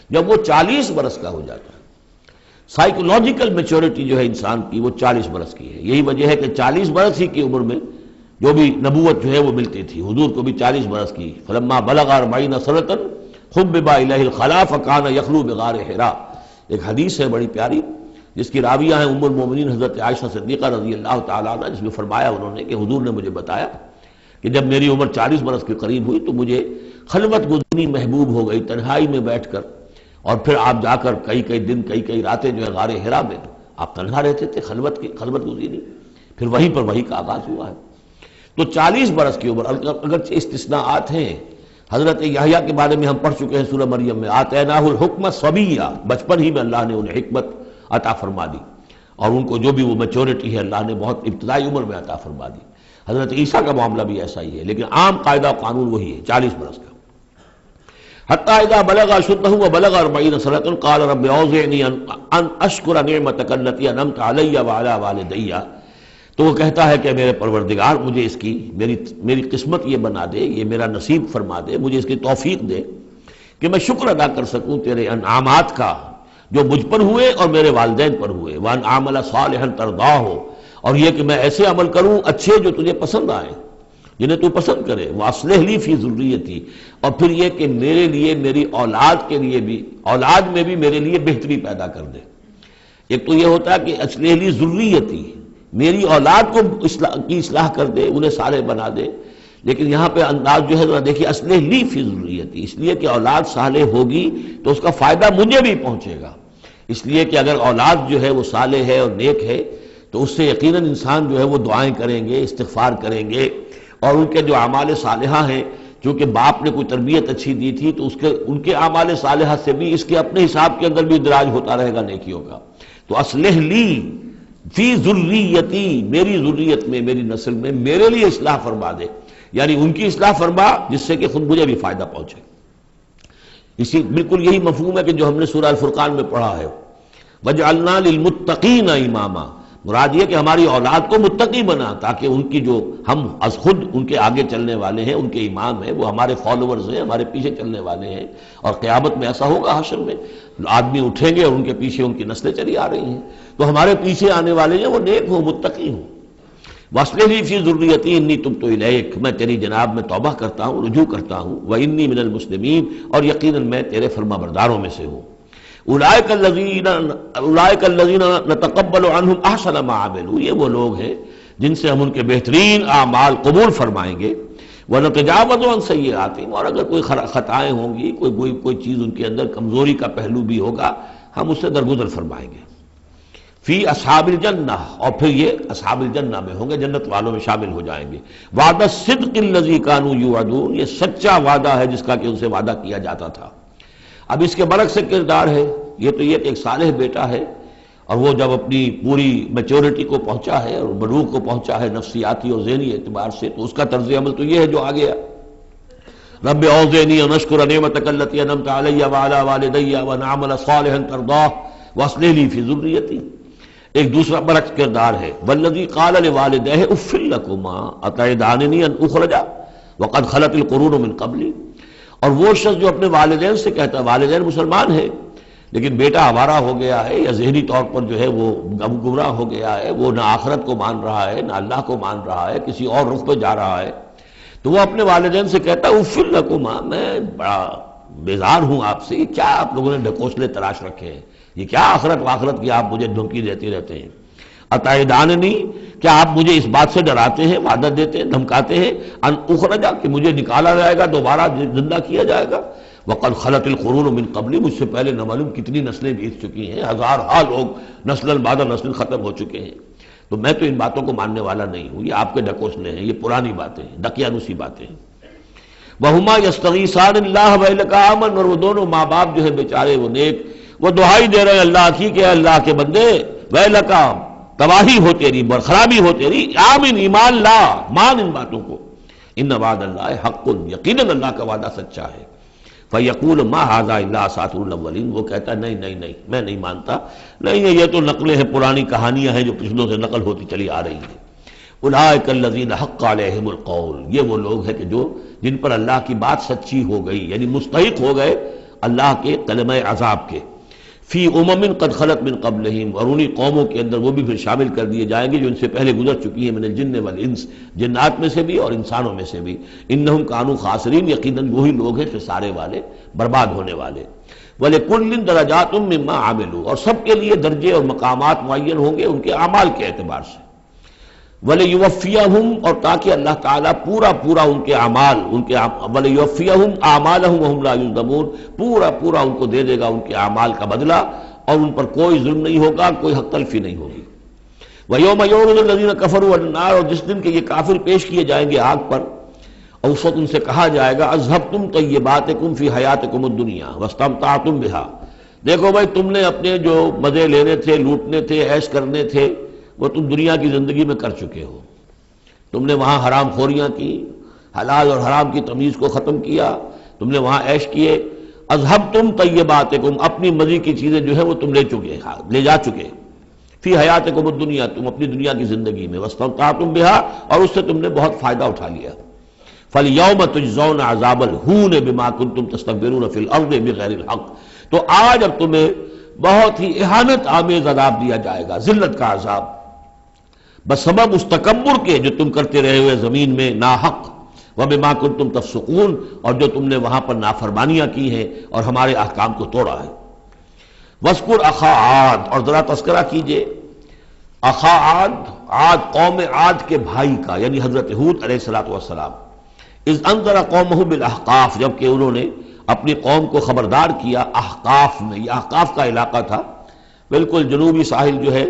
جب وہ 40 برس کا ہو جاتا ہے۔ سائیکولوجیکل میچورٹی جو ہے انسان کی وہ 40 برس کی ہے، یہی وجہ ہے کہ 40 برس ہی کی عمر میں جو بھی نبوت جو ہے وہ ملتی تھی، حضور کو بھی 40 برس کی۔ فلما بلغ 40 سنۃ حبب الیہ الخلاء فکان یخلو بغار حراء، ایک حدیث ہے بڑی پیاری جس کی راویہ ہیں ام المومنین حضرت عائشہ صدیقہ رضی اللہ تعالیٰ عنہ، جس میں فرمایا انہوں نے کہ حضور نے مجھے بتایا کہ جب میری عمر 40 برس کے قریب ہوئی تو مجھے خلوت گزینی محبوب ہو گئی، تنہائی میں بیٹھ کر، اور پھر آپ جا کر کئی دن کئی راتیں جو ہے غار حرا میں آپ تنہا رہتے تھے، خلوت گزینی، پھر وہیں پر وہی کا آغاز ہوا ہے۔ تو 40 برس کی عمر، اگرچہ استثناءات ہیں، حضرت یحییٰ کے بارے میں ہم پڑھ چکے ہیں سورہ مریم میں، آتیناہ الحکم صبیہ، بچپن ہی میں اللہ نے انہیں حکمت عطا فرما دی، اور ان کو جو بھی وہ میچورٹی ہے اللہ نے بہت ابتدائی عمر میں عطا فرما دی۔ حضرت عیسیٰ کا معاملہ بھی ایسا ہی ہے، لیکن عام قاعدہ و قانون وہی ہے 40 برس کا۔ حتی اذا بلغ اشدہ وبلغ 40 سنۃ قال رب اوزعنی ان اشکر نعمتک التی انعمت علی وعلی والدی، تو وہ کہتا ہے کہ میرے پروردگار مجھے اس کی میری قسمت یہ بنا دے، یہ میرا نصیب فرما دے، مجھے اس کی توفیق دے کہ میں شکر ادا کر سکوں تیرے انعامات کا جو مجھ پر ہوئے اور میرے والدین پر ہوئے، وان اعمل صالحا ترضاہ، اور یہ کہ میں ایسے عمل کروں اچھے جو تجھے پسند آئیں، جنہیں تو پسند کرے، واصلح لی فی ذریتی، اور پھر یہ کہ میرے لیے میری اولاد کے لیے بھی، اولاد میں بھی میرے لیے بہتری پیدا کر دے۔ ایک تو یہ ہوتا ہے کہ اصلح لی ذریتی، میری اولاد کو اصلاح کر دے، انہیں صالح بنا دے، لیکن یہاں پہ انداز جو ہے ذرا دیکھیے، اصلح لی فی ذریتی، اس لیے کہ اولاد صالح ہوگی تو اس کا فائدہ مجھے بھی پہنچے گا، اس لیے کہ اگر اولاد جو ہے وہ صالح ہے اور نیک ہے تو اس سے یقیناً انسان جو ہے وہ دعائیں کریں گے، استغفار کریں گے، اور ان کے جو اعمال صالحہ ہیں، چونکہ باپ نے کوئی تربیت اچھی دی تھی تو ان کے اعمال صالحہ سے بھی اس کے اپنے حساب کے اندر بھی اندراج ہوتا رہے گا نیکیوں کا۔ تو اصلح لی فی ذریتی، میری ذریت میں، میری نسل میں میرے لیے اصلاح فرما دے، یعنی ان کی اصلاح فرما جس سے کہ خود مجھے بھی فائدہ پہنچے۔ اسی بالکل یہی مفہوم ہے کہ جو ہم نے سورہ الفرقان میں پڑھا ہے، وَجْعَلْنَا لِلْمُتَّقِينَ إِمَامًا، مراد یہ کہ ہماری اولاد کو متقی بنا، تاکہ ان کی جو ہم از خود ان کے آگے چلنے والے ہیں، ان کے امام ہیں، وہ ہمارے فالوورز ہیں، ہمارے پیچھے چلنے والے ہیں، اور قیامت میں ایسا ہوگا حشر میں آدمی اٹھیں گے اور ان کے پیچھے ان کی نسلیں چلی آ رہی ہیں، تو ہمارے پیچھے آنے والے ہیں وہ نیک ہوں، متقی ہوں۔ وَاصْلِحْ لِي فِي ذُرِّيَّتِي إِنِّي تُبْتُ إِلَيْكَ، میں تیری جناب میں توبہ کرتا ہوں، رجوع کرتا ہوں، وَإِنِّي مِنَ الْمُسْلِمِينَ، اور یقیناً میں تیرے فرما برداروں میں سے ہوں۔ اولئک الذین نتقبل عنہم احسن ما عملوا، یہ وہ لوگ ہیں جن سے ہم ان کے بہترین اعمال قبول فرمائیں گے، ونتجاوز عن سیئاتہم، اور اگر کوئی خطائیں ہوں گی، کوئی چیز ان کے اندر کمزوری کا پہلو بھی ہوگا، ہم اس سے درگزر فرمائیں گے۔ فی اصحاب الجنہ، اور پھر یہ اصحاب الجنہ میں ہوں گے، جنت والوں میں شامل ہو جائیں گے۔ وعد الصدق الذی کانوا یوعدون، یہ سچا وعدہ ہے جس کا کہ ان سے وعدہ کیا جاتا تھا۔ اب اس کے برعکس سے کردار ہے، یہ تو یہ کہ ایک صالح بیٹا ہے، اور وہ جب اپنی پوری میچورٹی کو پہنچا ہے اور بلوغ کو پہنچا ہے نفسیاتی اور ذہنی اعتبار سے، تو اس کا طرز عمل تو یہ ہے جو آ گیا، رب اوزعنی ان اشکر نعمتک التی انعمت علی وعلی والدی وان اعمل صالحا ترضاہ واصلح لی فی ذریتی۔ ایک دوسرا برعکس کردار ہے، والذی قال لوالدیہ اف لکما اتعداننی ان اخرج وقد خلت القرون من قبلی، اور وہ شخص جو اپنے والدین سے کہتا ہے، والدین مسلمان ہیں لیکن بیٹا آوارہ ہو گیا ہے یا ذہنی طور پر جو ہے وہ گمراہ ہو گیا ہے، وہ نہ آخرت کو مان رہا ہے نہ اللہ کو مان رہا ہے، کسی اور رخ پہ جا رہا ہے، تو وہ اپنے والدین سے کہتا ہے اف لکما، میں بڑا بیزار ہوں آپ سے، یہ کیا آپ لوگوں نے ڈھکوسلے تراش رکھے ہیں، یہ کیا آخرت واخرت کی آپ مجھے دھمکی دیتے رہتے ہیں۔ اتعداننی، کیا آپ مجھے اس بات سے ڈراتے ہیں، وعدہ دیتے ہیں، دھمکاتے ہیں، ان اخرجا، کہ مجھے نکالا جائے گا، دوبارہ زندہ کیا جائے گا، وقد خلت القرون من قبلی، مجھ سے پہلے نہ معلوم کتنی نسلیں بیت چکی ہیں، ہزارہا لوگ نسل بعد نسل ختم ہو چکے ہیں، تو میں تو ان باتوں کو ماننے والا نہیں ہوں، یہ آپ کے ڈھکوسلے ہیں، یہ پرانی باتیں ہیں، دقیانوسی باتیں ہیں۔ وَهُمَا يَسْتَغِيثَانِ اللَّهَ وَإِلَيْكَ آمَنُوا، اور وہ دونوں ماں باپ جو ہے بیچارے وہ نیک، وہ دعائی دے رہے ہیں اللہ کی کہ اللہ کے بندے، وَإِلَيْكَ، تباہی ہو تیری، برخرابی ہو تیری، آمن، ایمان لا، مان ان باتوں کو، ان وعد اللہ حق، یقیناً اللہ کا وعدہ سچا ہے۔ فَيَقُولُ مَا هَذَا إِلَّا أَسَاطِيرُ الْأَوَّلِينَ، وہ کہتا ہے نہیں، میں نہیں مانتا، نہیں یہ تو نقلیں ہیں، پرانی کہانیاں ہیں جو پچھلوں سے نقل ہوتی چلی آ رہی ہیں۔ اولئک الذین حق علیہم القول، یہ وہ لوگ ہیں کہ جن پر اللہ کی بات سچی ہو گئی، یعنی مستحق ہو گئے اللہ کے کلمہ عذاب کے، فی امم قد خلت من قبلہم، اور انہی قوموں کے اندر وہ بھی پھر شامل کر دیے جائیں گے جو ان سے پہلے گزر چکی ہیں، من الجن والانس، جنات میں سے بھی اور انسانوں میں سے بھی، انہم کانوا خاسرین، یقیناً وہی لوگ ہیں خسارے والے، برباد ہونے والے۔ وَلِكُلٍّ دَرَجَاتٌ مِّمَّا عَمِلُوا، اور سب کے لیے درجے اور مقامات معین ہوں گے ان کے اعمال کے اعتبار سے۔ وَلِيُوَفِّيَهُمْ، اور تاکہ اللہ تعالیٰ پورا ان کے اعمال، وَلِيُوَفِّيَهُمْ أَعْمَالَهُمْ وَهُمْ لَا يُظْلَمُونَ، پورا ان کو دے دے گا ان کے اعمال کا بدلہ، اور ان پر کوئی ظلم نہیں ہوگا، کوئی حق تلفی نہیں ہوگی۔ وَيَوْمَ يُعْرَضُ الَّذِينَ كَفَرُوا عَلَى النَّارِ، اور جس دن کہ یہ کافر پیش کیے جائیں گے آگ پر، اور اس وقت ان سے کہا جائے گا اذهبتم طیباتکم فی حیاتکم الدنیا واستمتعتم بها، دیکھو بھائی تم نے اپنے جو مزے لینے تھے، لوٹنے تھے، عیش کرنے تھے، وہ تم دنیا کی زندگی میں کر چکے ہو، تم نے وہاں حرام خوریاں کی، حلال اور حرام کی تمیز کو ختم کیا، تم نے وہاں عیش کیے، اذهبتم طیباتکم، اپنی مزے کی چیزیں جو ہے وہ تم لے جا چکے، فی حیاتکم الدنیا، تم اپنی دنیا کی زندگی میں، واستمتعتم بها، اور اس سے تم نے بہت فائدہ اٹھا لیا۔ فَالْيَوْمَ تُجْزَوْنَ عَذَابَ الْهُونِ بِمَا كُنتُمْ تَسْتَكْبِرُونَ فِي الْأَرْضِ بِغَيْرِ الْحَقِّ، تو آج اب تمہیں بہت ہی اہانت آمیز عذاب دیا جائے گا، ذلت کا عذاب، بسبب اس تکبر کے جو تم کرتے رہے ہوئے زمین میں ناحق، وَبِمَا كُنتُمْ تَفْسُقُونَ، اور جو تم نے وہاں پر نافرمانیاں کی ہیں اور ہمارے احکام کو توڑا ہے۔ وَاذْكُرْ أَخَا عَادٍ، اور ذرا تذکرہ کیجئے اخا عاد قوم عاد کے بھائی کا، یعنی حضرت ہود علیہ الصلوۃ والسلام، اذ انذر قومہ بالاحقاف، جبکہ انہوں نے اپنی قوم کو خبردار کیا احقاف میں، یہ احقاف کا علاقہ تھا، بالکل جنوبی ساحل جو ہے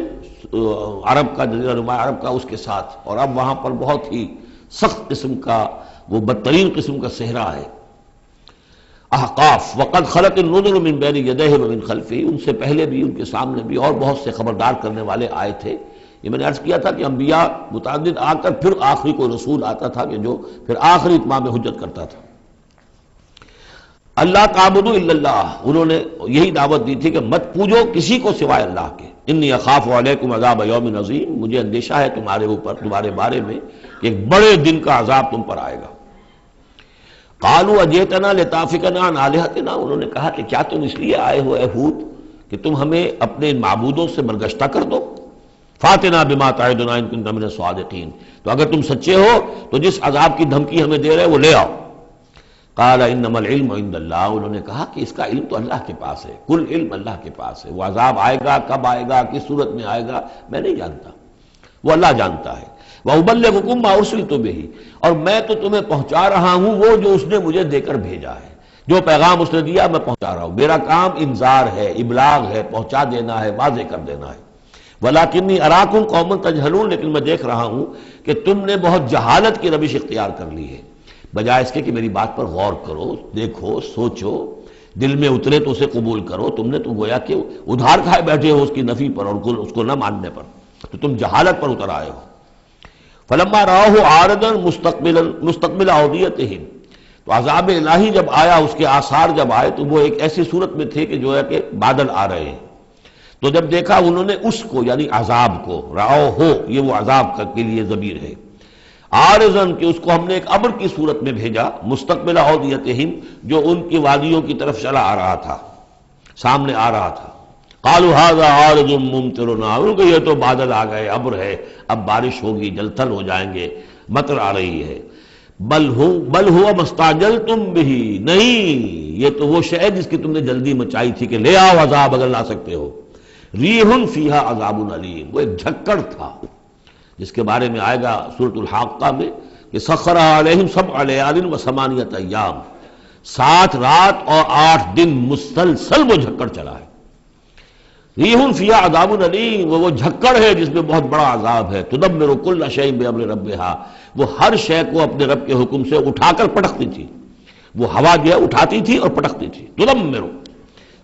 عرب کا، جزیرہ نما عرب کا، اس کے ساتھ، اور اب وہاں پر بہت ہی سخت قسم کا، وہ بدترین قسم کا صحرا ہے احقاف۔ وقد خلت النذر من بین یدیہ ومن خلفہ، ان سے پہلے بھی، ان کے سامنے بھی اور بہت سے خبردار کرنے والے آئے تھے۔ یہ میں نے عرض کیا تھا کہ انبیاء متعدد آ کر پھر آخری کوئی رسول آتا تھا کہ جو پھر آخری اتمام حجت کرتا تھا۔ اللہ تعبدوا الا اللہ، انہوں نے یہی دعوت دی تھی کہ مت پوجو کسی کو سوائے اللہ کے۔ انی اخاف علیکم عذاب یوم عظیم، مجھے اندیشہ ہے تمہارے اوپر، تمہارے بارے میں کہ ایک بڑے دن کا عذاب تم پر آئے گا۔ قالوا اجئتنا لتافکنا عن آلہتنا، انہوں نے کہا کہ کیا تم اس لیے آئے ہو اے ہود کہ تم ہمیں اپنے معبودوں سے برگشتہ کر دو؟ فاتنا بما تعدنا ان کنت من الصادقین، تو اگر تم سچے ہو تو جس عذاب کی دھمکی ہمیں دے رہے وہ لے آؤ۔ قال انما العلم عند اللہ، انہوں نے کہا کہ اس کا علم تو اللہ کے پاس ہے، کل علم اللہ کے پاس ہے، وہ عذاب آئے گا، کب آئے گا، کس صورت میں آئے گا میں نہیں جانتا، وہ اللہ جانتا ہے۔ وَأُبَلِّغُكُم مَّا أُرْسِلْتُ بِهِ، اور میں تو تمہیں پہنچا رہا ہوں وہ جو اس نے مجھے دے کر بھیجا ہے۔ جو پیغام اس نے دیا میں پہنچا رہا ہوں، میرا کام انذار ہے، ابلاغ ہے، پہنچا دینا ہے، واضح کر دینا ہے۔ وَلَٰكِنِّي أَرَاكُمْ قَوْمًا تَجْهَلُونَ، لیکن میں دیکھ رہا ہوں کہ تم نے بہت جہالت کی روش اختیار کر لی ہے، بجائے اس کے کہ میری بات پر غور کرو، دیکھو، سوچو، دل میں اترے تو اسے قبول کرو۔ تم نے تو گویا کہ ادھار کھائے بیٹھے ہو اس کی نفی پر اور اس کو نہ ماننے پر، تو تم جہالت پر اتر آئے ہو۔ فَلَمَّا رَأَوْهُ عَارِضًا مُسْتَقْبِلَ أَوْدِيَتِهِمْ، تو عذاب الہی جب آیا، اس کے آثار جب آئے تو وہ ایک ایسی صورت میں تھے کہ جو ہے کہ بادل آ رہے ہیں۔ تو جب دیکھا انہوں نے اس کو، یعنی عذاب کو، رعو ہو، یہ وہ عذاب کے لیے ضمیر ہے، عارضاً کہ اس کو ہم نے ایک ابر کی صورت میں بھیجا، مستقبل اودیتہم، جو ان کی وادیوں کی طرف چلا آ رہا تھا، سامنے آ رہا تھا۔ قالوا هذا عارض ممطرنا، ان کو یہ تو بادل آ گئے، ابر ہے، اب بارش ہوگی، جل تھل ہو جائیں گے، مطر آ رہی ہے۔ بل ہوا مستعجلتم بہ، نہیں، یہ تو وہ شے جس کی تم نے جلدی مچائی تھی کہ لے آؤ عذاب اگر لا سکتے ہو۔ ریح فیہا عذاب علیم، وہ ایک جھکڑ تھا جس کے بارے میں آئے گا سورۃ الحاقہ میں کہ سخر علیہم 7 لیال و 8 ایام، 7 رات اور 8 دن مسلسل وہ جھکڑ چلا ہے۔ ریح فیہا عذاب علیم، وہ جھکڑ ہے جس میں بہت بڑا عذاب ہے۔ تدمر کل شیء بامر ربھا، وہ ہر شے کو اپنے رب کے حکم سے اٹھا کر پٹکتی تھی، وہ ہوا جو ہے اٹھاتی تھی اور پٹکتی تھی۔ تدمر،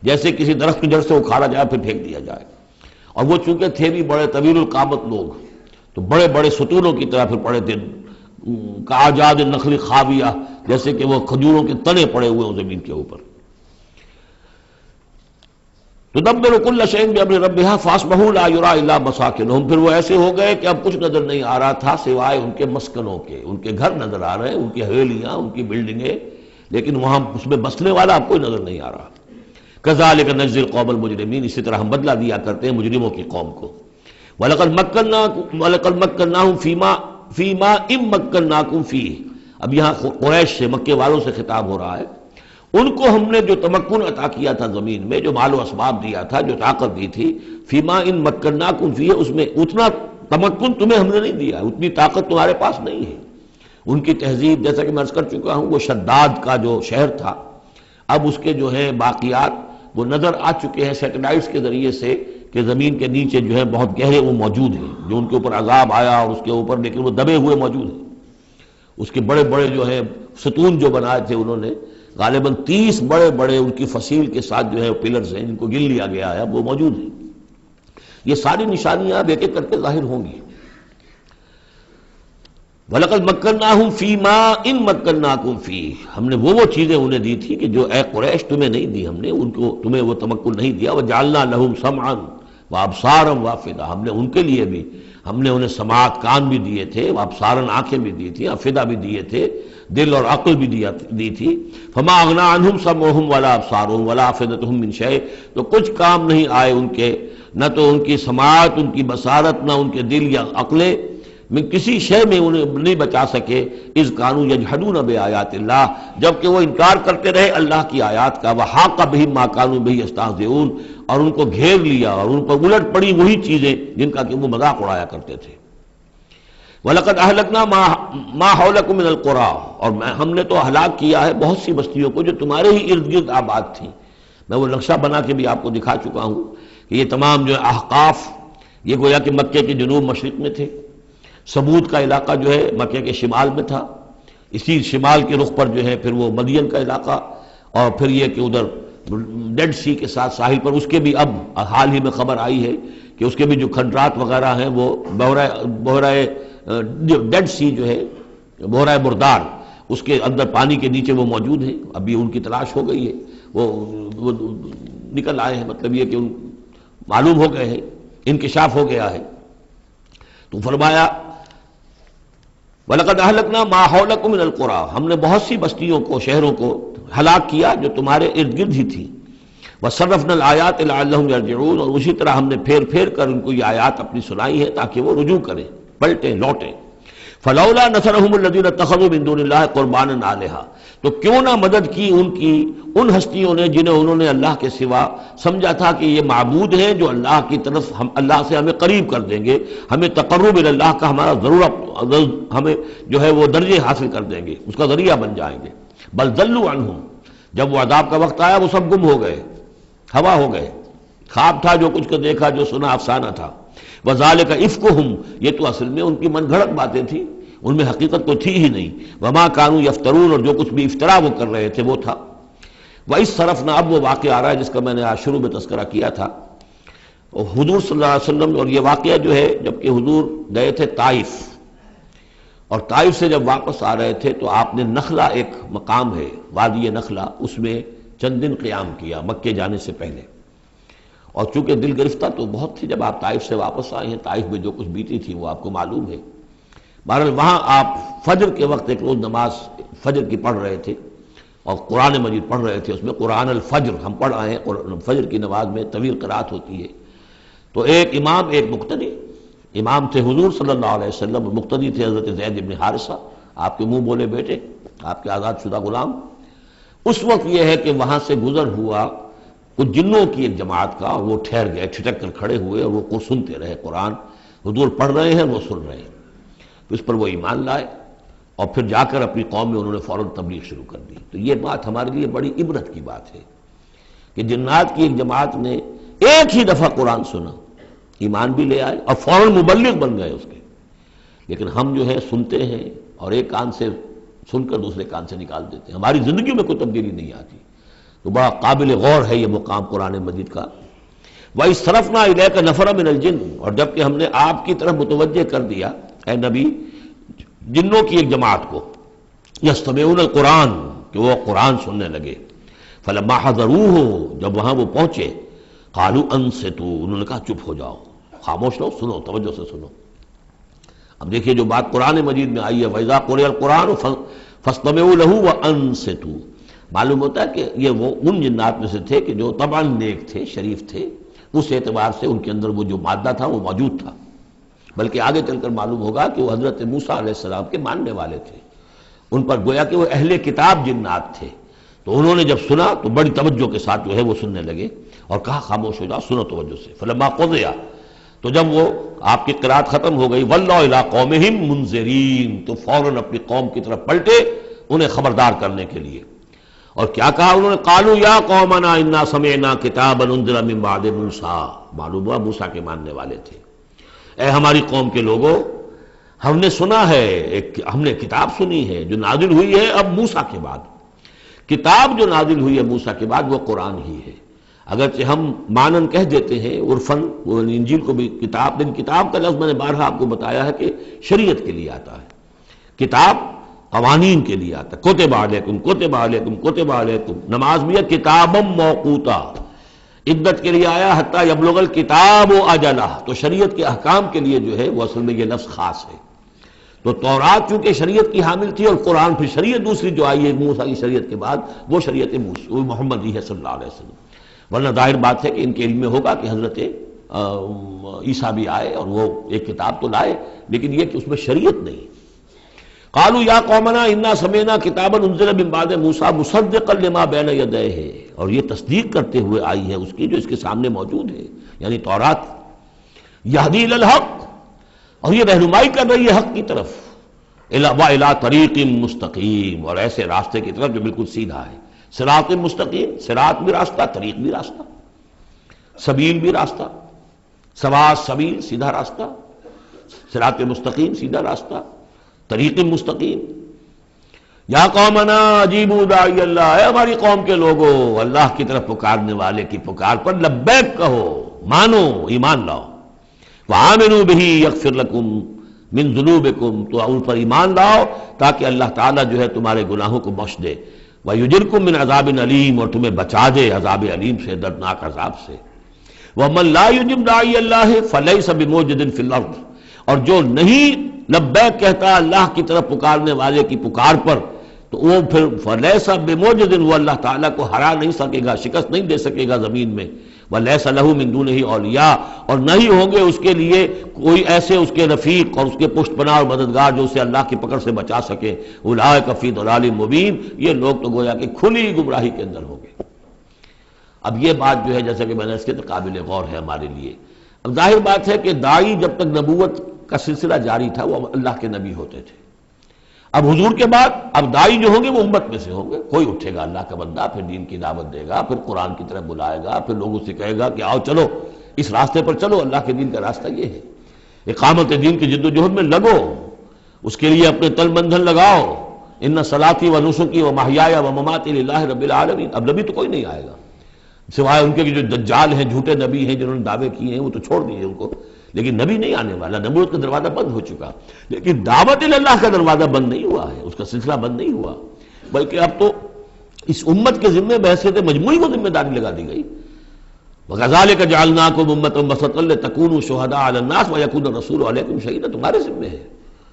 جیسے کسی درخت کی جڑ سے اکھاڑا جائے پھر پھینک دیا جائے۔ اور وہ چونکہ تھے بھی بڑے طویل القامت لوگ، تو بڑے بڑے ستونوں کی طرح پھر پڑے تھے، کاجاد النخل خاویہ، جیسے کہ وہ کھجوروں کے تنے پڑے ہوئے ہوں زمین کے اوپر۔ تدبر کل شیء بامر ربھا فاصبحوا لا یری الا مساکنہم، پھر وہ ایسے ہو گئے کہ اب کچھ نظر نہیں آ رہا تھا سوائے ان کے مسکنوں کے، ان کے گھر نظر آ رہے ہیں، ان کی حویلیاں، ان کی بلڈنگیں، لیکن وہاں اس میں بسنے والا اب کوئی نظر نہیں آ رہا۔ کذالک نجزی القوم المجرمین، اسی طرح ہم بدلہ دیا کرتے ہیں مجرموں کی قوم کو۔ وَلَقَدْ مَكَّنَّاهُمْ فِي مَا إِن مَّكَّنَّاكُمْ فِيهِ، اب یہاں قریش سے، مکے والوں سے خطاب ہو رہا ہے، ان کو ہم نے جو تمکن عطا کیا تھا زمین میں، جو مال و اسباب دیا تھا، جو طاقت دی تھی، فِي مَا إِن مَّكَّنَّاكُمْ فِيهِ، اس میں اتنا تمکن تمہیں ہم نے نہیں دیا، اتنی طاقت تمہارے پاس نہیں ہے۔ ان کی تہذیب، جیسا کہ میں عرض کر چکا ہوں، وہ شداد کا جو شہر تھا، اب اس کے جو ہے باقیات وہ نظر آ چکے ہیں سیٹلائٹس کے ذریعے سے کہ زمین کے نیچے جو ہے بہت گہرے وہ موجود ہیں، جو ان کے اوپر عذاب آیا اور اس کے اوپر، لیکن وہ دبے ہوئے موجود ہیں۔ اس کے بڑے بڑے جو ہے ستون جو بنائے تھے انہوں نے، غالباً 30 بڑے بڑے ان کی فصیل کے ساتھ جو ہے پلرز ہیں جن کو گن لیا گیا ہے، اب وہ موجود ہیں۔ یہ ساری نشانیاں اب ایک ایک کر کے ظاہر ہوں گی۔ وَلَقَدْ مَكَّنَّاهُمْ فِي مَا إِن مَّكَّنَّاكُمْ فِيهِ، ہم نے وہ چیزیں انہیں دی تھی کہ جو اے قریش تمہیں نہیں دی، ہم نے ان کو، تمہیں وہ تمکن نہیں دیا۔ وَجَعَلْنَا لَهُمْ سَمْعًا وَأَبْصَارًا وَأَفْئِدَةً، ہم نے ان کے لیے بھی، ہم نے انہیں سماعت کان بھی دیے تھے، وَأَبْصَارًا آنکھیں بھی دی تھی، افئدہ بھی دیے تھے، دل اور عقل بھی دی تھی۔ فَمَا أَغْنَىٰ عَنْهُمْ سَمْعُهُمْ وَلَا أَبْصَارُهُمْ وَلَا أَفْئِدَتُهُمْ مِنْ شَيْءٍ، تو کچھ کام نہیں آئے ان کے، نہ تو ان کی سماعت، ان کی بصارت، نہ ان کے دل یا عقلیں، میں کسی شے میں انہیں نہیں بچا سکے۔ اذ کانوا یجحدون بآیات اللہ، جبکہ وہ انکار کرتے رہے اللہ کی آیات کا۔ وحاق بہم ما کانوا بہ یستہزئون، اور ان کو گھیر لیا اور ان پر الٹ پڑی وہی چیزیں جن کا کہ وہ مذاق اڑایا کرتے تھے۔ وَلَقَدْ أَهْلَكْنَا مَا حَوْلَكُم مِّنَ الْقُرَىٰ، اور ہم نے تو ہلاک کیا ہے بہت سی بستیوں کو جو تمہارے ہی ارد گرد آباد تھیں۔ میں وہ نقشہ بنا کے بھی آپ کو دکھا چکا ہوں کہ یہ تمام جو احقاف، یہ گویا کہ مکے کے جنوب مشرق میں تھے، سمود کا علاقہ جو ہے مکے کے شمال میں تھا، اسی شمال کے رخ پر جو ہے پھر وہ مدین کا علاقہ، اور پھر یہ کہ ادھر ڈیڈ سی کے ساتھ ساحل پر، اس کے بھی اب حال ہی میں خبر آئی ہے کہ اس کے بھی جو کھنڈرات وغیرہ ہیں وہ بحرۂ ڈیڈ سی جو ہے، بحرۂ مردار، اس کے اندر پانی کے نیچے وہ موجود ہیں، ابھی ان کی تلاش ہو گئی ہے، وہ نکل آئے ہیں، مطلب یہ کہ ان معلوم ہو گئے ہیں، انکشاف ہو گیا ہے۔ تو فرمایا وَلَقَدْ أَهْلَكْنَا مَا حَوْلَكُم مِّنَ الْقُرَىٰ، ہم نے بہت سی بستیوں کو، شہروں کو ہلاک کیا جو تمہارے ارد گرد ہی تھی۔ وَصَرَّفْنَا الْآيَاتِ لَعَلَّهُمْ يَرْجِعُونَ، اور اسی طرح ہم نے پھیر پھیر کر ان کو یہ آیات اپنی سنائی ہے تاکہ وہ رجوع کریں، پلٹیں، لوٹیں۔ فَلَوْلَا نَصَرَهُمُ الَّذِينَ اتَّخَذُوا مِن دُونِ اللَّهِ قُرْبَانًا آلِهَةً، تو کیوں نہ مدد کی ان ہستیوں نے جنہیں انہوں نے اللہ کے سوا سمجھا تھا کہ یہ معبود ہیں جو اللہ کی طرف، ہم اللہ سے ہمیں قریب کر دیں گے، ہمیں تقرب اللہ کا ہمارا ضرورت، ہمیں جو ہے وہ درجے حاصل کر دیں گے، اس کا ذریعہ بن جائیں گے۔ بل ضلوا عنہم، جب وہ عذاب کا وقت آیا وہ سب گم ہو گئے، ہوا ہو گئے، خواب تھا، جو کچھ کو دیکھا، جو سنا افسانہ تھا۔ وذالک افکہم، یہ تو اصل میں ان کی من گھڑت باتیں تھیں، ان میں حقیقت تو تھی ہی نہیں۔ وما کانوا یفترون، اور جو کچھ بھی افطرا وہ کر رہے تھے وہ تھا۔ وَإِذْ صَرَفْنَا، اب وہ واقعہ آ رہا ہے جس کا میں نے آج شروع میں تذکرہ کیا تھا، اور حضور صلی اللہ علیہ وسلم، اور یہ واقعہ جو ہے جبکہ حضور گئے تھے طائف، اور طائف سے جب واپس آ رہے تھے تو آپ نے نخلہ، ایک مقام ہے وادی نخلہ، اس میں چند دن قیام کیا مکے جانے سے پہلے، اور چونکہ دل گرفتہ تو بہت تھی جب آپ طائف سے واپس آئے ہیں، طائف میں جو کچھ بیتی تھی وہ آپ کو معلوم ہے۔ بہرحال وہاں آپ فجر کے وقت ایک روز نماز فجر کی پڑھ رہے تھے، اور قرآن مجید پڑھ رہے تھے، اس میں قرآن الفجر ہم پڑھ آئے ہیں، فجر کی نماز میں طویل قرات ہوتی ہے، تو ایک امام ایک مقتدی، امام تھے حضور صلی اللہ علیہ وسلم، مقتدی تھے حضرت زید بن حارثہ، آپ کے منہ بولے بیٹے، آپ کے آزاد شدہ غلام۔ اس وقت یہ ہے کہ وہاں سے گزر ہوا کچھ جنوں کی ایک جماعت کا، اور وہ ٹھہر گئے، ٹھٹک کر کھڑے ہوئے، اور وہ سنتے رہے، قرآن حضور پڑھ رہے ہیں وہ سن رہے ہیں، تو اس پر وہ ایمان لائے، اور پھر جا کر اپنی قوم میں انہوں نے فوراً تبلیغ شروع کر دی۔ تو یہ بات ہمارے لیے بڑی عبرت کی بات ہے کہ جنات کی ایک جماعت نے ایک ہی دفعہ قرآن سنا، ایمان بھی لے آئے، اور فوراً مبلغ بن گئے اس کے۔ لیکن ہم جو ہے سنتے ہیں، اور ایک کان سے سن کر دوسرے کان سے نکال دیتے ہیں، ہماری زندگیوں میں کوئی تبدیلی نہیں آتی۔ تو بڑا قابل غور ہے یہ مقام قرآن مجید کا۔ وَإِذْ صَرَفْنَا إِلَيْكَ نَفَرًا مِنَ الْجِنِّ، اور جب کہ ہم نے آپ کی طرف متوجہ کر دیا اے نبی جنوں کی ایک جماعت کو، یستمعون القرآن، کہ وہ قرآن سننے لگے، فلما حضروہ، جب وہاں وہ پہنچے، قالوا انصتوا، انہوں نے کہا چپ ہو جاؤ، خاموش رہو، سنو، توجہ سے سنو۔ اب دیکھیے جو بات قرآن مجید میں آئی ہے، وَإِذَا قُرِئَ الْقُرْآنُ فَاسْتَمِعُوا لَهُ وَأَنصِتُوا، معلوم ہوتا ہے کہ یہ وہ ان جنات میں سے تھے کہ جو طبعاً نیک تھے، شریف تھے، اس اعتبار سے ان کے اندر وہ جو مادہ تھا وہ موجود تھا، بلکہ آگے چل کر معلوم ہوگا کہ وہ حضرت موسیٰ علیہ السلام کے ماننے والے تھے، ان پر گویا کہ وہ اہل کتاب جنات تھے۔ تو انہوں نے جب سنا تو بڑی توجہ کے ساتھ جو ہے وہ سننے لگے، اور کہا خاموش ہو جاؤ، سنو توجہ سے۔ فلما قضیا، تو جب وہ آپ کی قرات ختم ہو گئی، وَلَّوْا إِلَىٰ قَوْمِهِمْ مُنذِرِينَ، تو فوراً اپنی قوم کی طرف پلٹے انہیں خبردار کرنے کے لیے۔ اور کیا کہا انہوں نے؟ قالوا یا قومنا انا سمعنا کتابا انزل من بعد موسیٰ، معلوم ہوا موسیٰ کے ماننے والے تھے۔ اے ہماری قوم کے لوگوں، ہم نے سنا ہے، ہم نے کتاب سنی ہے جو نازل ہوئی ہے اب موسیٰ کے بعد۔ کتاب جو نازل ہوئی ہے موسیٰ کے بعد وہ قرآن ہی ہے، اگرچہ ہم مانن کہہ دیتے ہیں عرفاً، وہ انجیل کو بھی کتاب، لیکن کتاب کا لفظ میں نے بارہا آپ کو بتایا ہے کہ شریعت کے لیے آتا ہے، کتاب قوانین کے لیے آتا ہے، کتب علیکم کتب علیکم کتب علیکم، نماز بھی ہے کتابا موقوتا، عدت کے لیے آیا حتیٰ یبلغ الکتاب اجلہ، تو شریعت کے احکام کے لیے جو ہے وہ اصل میں یہ لفظ خاص ہے۔ تو تورات چونکہ شریعت کی حامل تھی، اور قرآن پھر شریعت دوسری جو آئی ہے موسیٰ کی شریعت کے بعد وہ شریعت محمدی ہے صلی اللہ علیہ وسلم، ورنہ ظاہر بات ہے کہ ان کے علم میں ہوگا کہ حضرت عیسیٰ بھی آئے اور وہ ایک کتاب تو لائے، لیکن یہ کہ اس میں شریعت نہیں۔ قالوا یا قومنا انا سمعنا کتابا انزل من بعد موسیٰ مصدقا لما بین یدیہ، اور یہ تصدیق کرتے ہوئے آئی ہے اس کی جو اس کے سامنے موجود ہے، یعنی تورات، یہدی الی الحق، اور یہ رہنمائی کر رہی ہے حق کی طرف، وإلی طریق مستقیم، اور ایسے راستے کی طرف جو بالکل سیدھا ہے، صراط مستقیم، صراط بھی راستہ، طریق بھی راستہ، سبیل بھی راستہ، سوا سبیل سیدھا راستہ، صراط مستقیم سیدھا راستہ، طریق مستقیم۔ یا قومنا اجیبوا داعی اللہ، اے ہماری قوم کے لوگوں، اللہ کی طرف پکارنے والے کی پکار پر لبیک کہو، مانو، ایمان لاؤ، وآمنوا بہ یغفر لکم من ذنوبکم، تو ان پر ایمان لاؤ تاکہ اللہ تعالیٰ جو ہے تمہارے گناہوں کو بخش دے، ویجرکم من عذاب علیم، اور تمہیں بچا دے عذاب علیم سے، دردناک عذاب سے۔ ومن لا یجب داعی اللہ فلیس بموجد فی الارض، اور جو نہیں لبیک کہتا اللہ کی طرف پکارنے والے کی پکار پر، تو وہ پھر فلیس بموجد، وہ اللہ تعالیٰ کو ہرا نہیں سکے گا، شکست نہیں دے سکے گا زمین میں، ولیس لہ من دونہ اولیاء، اور نہیں ہوں گے اس کے لیے کوئی ایسے اس کے رفیق اور اس کے پشت پناہ اور مددگار جو اسے اللہ کی پکڑ سے بچا سکے۔ اولئک فی ضلال مبین، یہ لوگ تو گویا کہ کھلی گمراہی کے اندر ہوں گے۔ اب یہ بات جو ہے جیسا کہ میں نے اس کے قابل غور ہے ہمارے لیے۔ اب ظاہر بات ہے کہ داعی جب تک نبوت کا سلسلہ جاری تھا وہ اللہ کے نبی ہوتے تھے، اب حضور کے بعد اب دائی جو ہوں گے وہ امت میں سے ہوں گے، کوئی اٹھے گا اللہ کا بندہ، پھر دین کی دعوت دے گا، پھر قرآن کی طرف بلائے گا، پھر لوگوں سے کہے گا کہ آؤ چلو اس راستے پر چلو، اللہ کے دین کا راستہ یہ ہے، اقامت دین کی جد و جہد میں لگو، اس کے لیے اپنے تل بندھن لگاؤ، ان صلاتی و نسکی و محیایا و مماتی للہ رب العالمین۔ اب نبی تو کوئی نہیں آئے گا سوائے ان کے جو دجال ہیں، جھوٹے نبی ہیں جنہوں نے دعوے کیے ہیں، وہ تو چھوڑ دیے ان کو، لیکن نبی نہیں آنے والا، نبوت کا دروازہ بند ہو چکا، لیکن دعوت اللہ کا دروازہ بند نہیں ہوا ہے، اس کا سلسلہ بند نہیں ہوا، بلکہ اب تو اس امت کے ذمے بحیثیت مجموعی کو ذمہ داری لگا دی گئی۔ وَكَذَلِكَ جَعَلْنَاكُمْ أُمَّةً وَسَطًا لِتَكُونُوا شُهَدَاءَ عَلَى النَّاسِ وَيَكُونَ الرَّسُولُ عَلَيْكُمْ شَهِيدًا، تمہارے ذمے ہے۔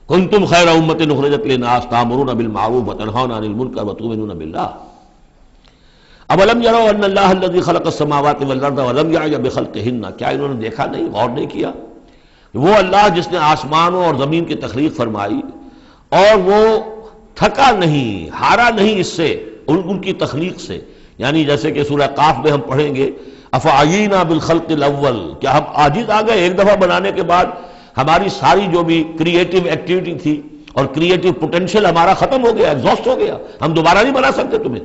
كُنتُمْ خَيْرَ أُمَّةٍ أُخْرِجَتْ لِلنَّاسِ تَأْمُرُونَ بِالْمَعْرُوفِ وَتَنْهَوْنَ عَنِ الْمُنكَرِ وَتُؤْمِنُونَ بِاللَّهِ اولم يروا ان اللہ الذي خلق السماوات والارض ولم يعي بخلقهن، کیا انہوں نے دیکھا نہیں، غور نہیں کیا، وہ اللہ جس نے آسمانوں اور زمین کی تخلیق فرمائی اور وہ تھکا نہیں، ہارا نہیں اس سے، ان کی تخلیق سے، یعنی جیسے کہ سورہ قاف میں ہم پڑھیں گے افعینا بالخلق الاول، کیا ہم عاجز آ گئے ایک دفعہ بنانے کے بعد، ہماری ساری جو بھی کریٹو ایکٹیویٹی تھی اور کریٹو پوٹینشیل ہمارا ختم ہو گیا، ایگزاسٹ ہو گیا، ہم دوبارہ نہیں بنا سکتے تمہیں۔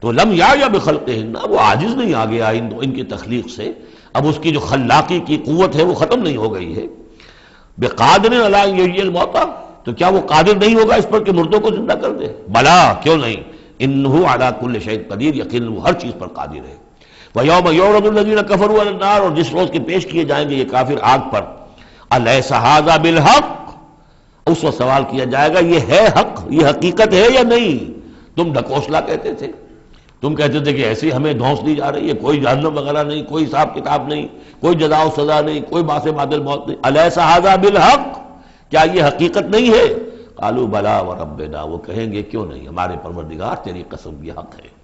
تو لم یا بخلقہن، وہ عاجز نہیں آ گیا ان کی تخلیق سے، اب اس کی جو خلاقی کی قوت ہے وہ ختم نہیں ہو گئی ہے۔ بقادر علی ان یحیی الموتى، تو کیا وہ قادر نہیں ہوگا اس پر کہ مردوں کو زندہ کر دے؟ بلا، کیوں نہیں، انہ علی کل شیء قدیر، یقیناً وہ ہر چیز پر قادر ہے۔ ویوم یعرض الذین کفروا علی النار، اور جس روز کے پیش کیے جائیں گے یہ کافر آگ پر، الیس ھذا بالحق، اس وقت سوال کیا جائے گا یہ ہے حق، یہ حقیقت ہے یا نہیں؟ تم ڈھکوسلا کہتے تھے، تم کہتے تھے کہ ایسی ہمیں دھونس دی جا رہی ہے، کوئی جہنم وغیرہ نہیں، کوئی حساب کتاب نہیں، کوئی جزا و سزا نہیں، کوئی باعث بعد الموت نہیں، الیس ھذا بالحق، کیا یہ حقیقت نہیں ہے؟ قالوا بلا وربنا، وہ کہیں گے کیوں نہیں، ہمارے پروردگار تیری قسم یہ حق ہے۔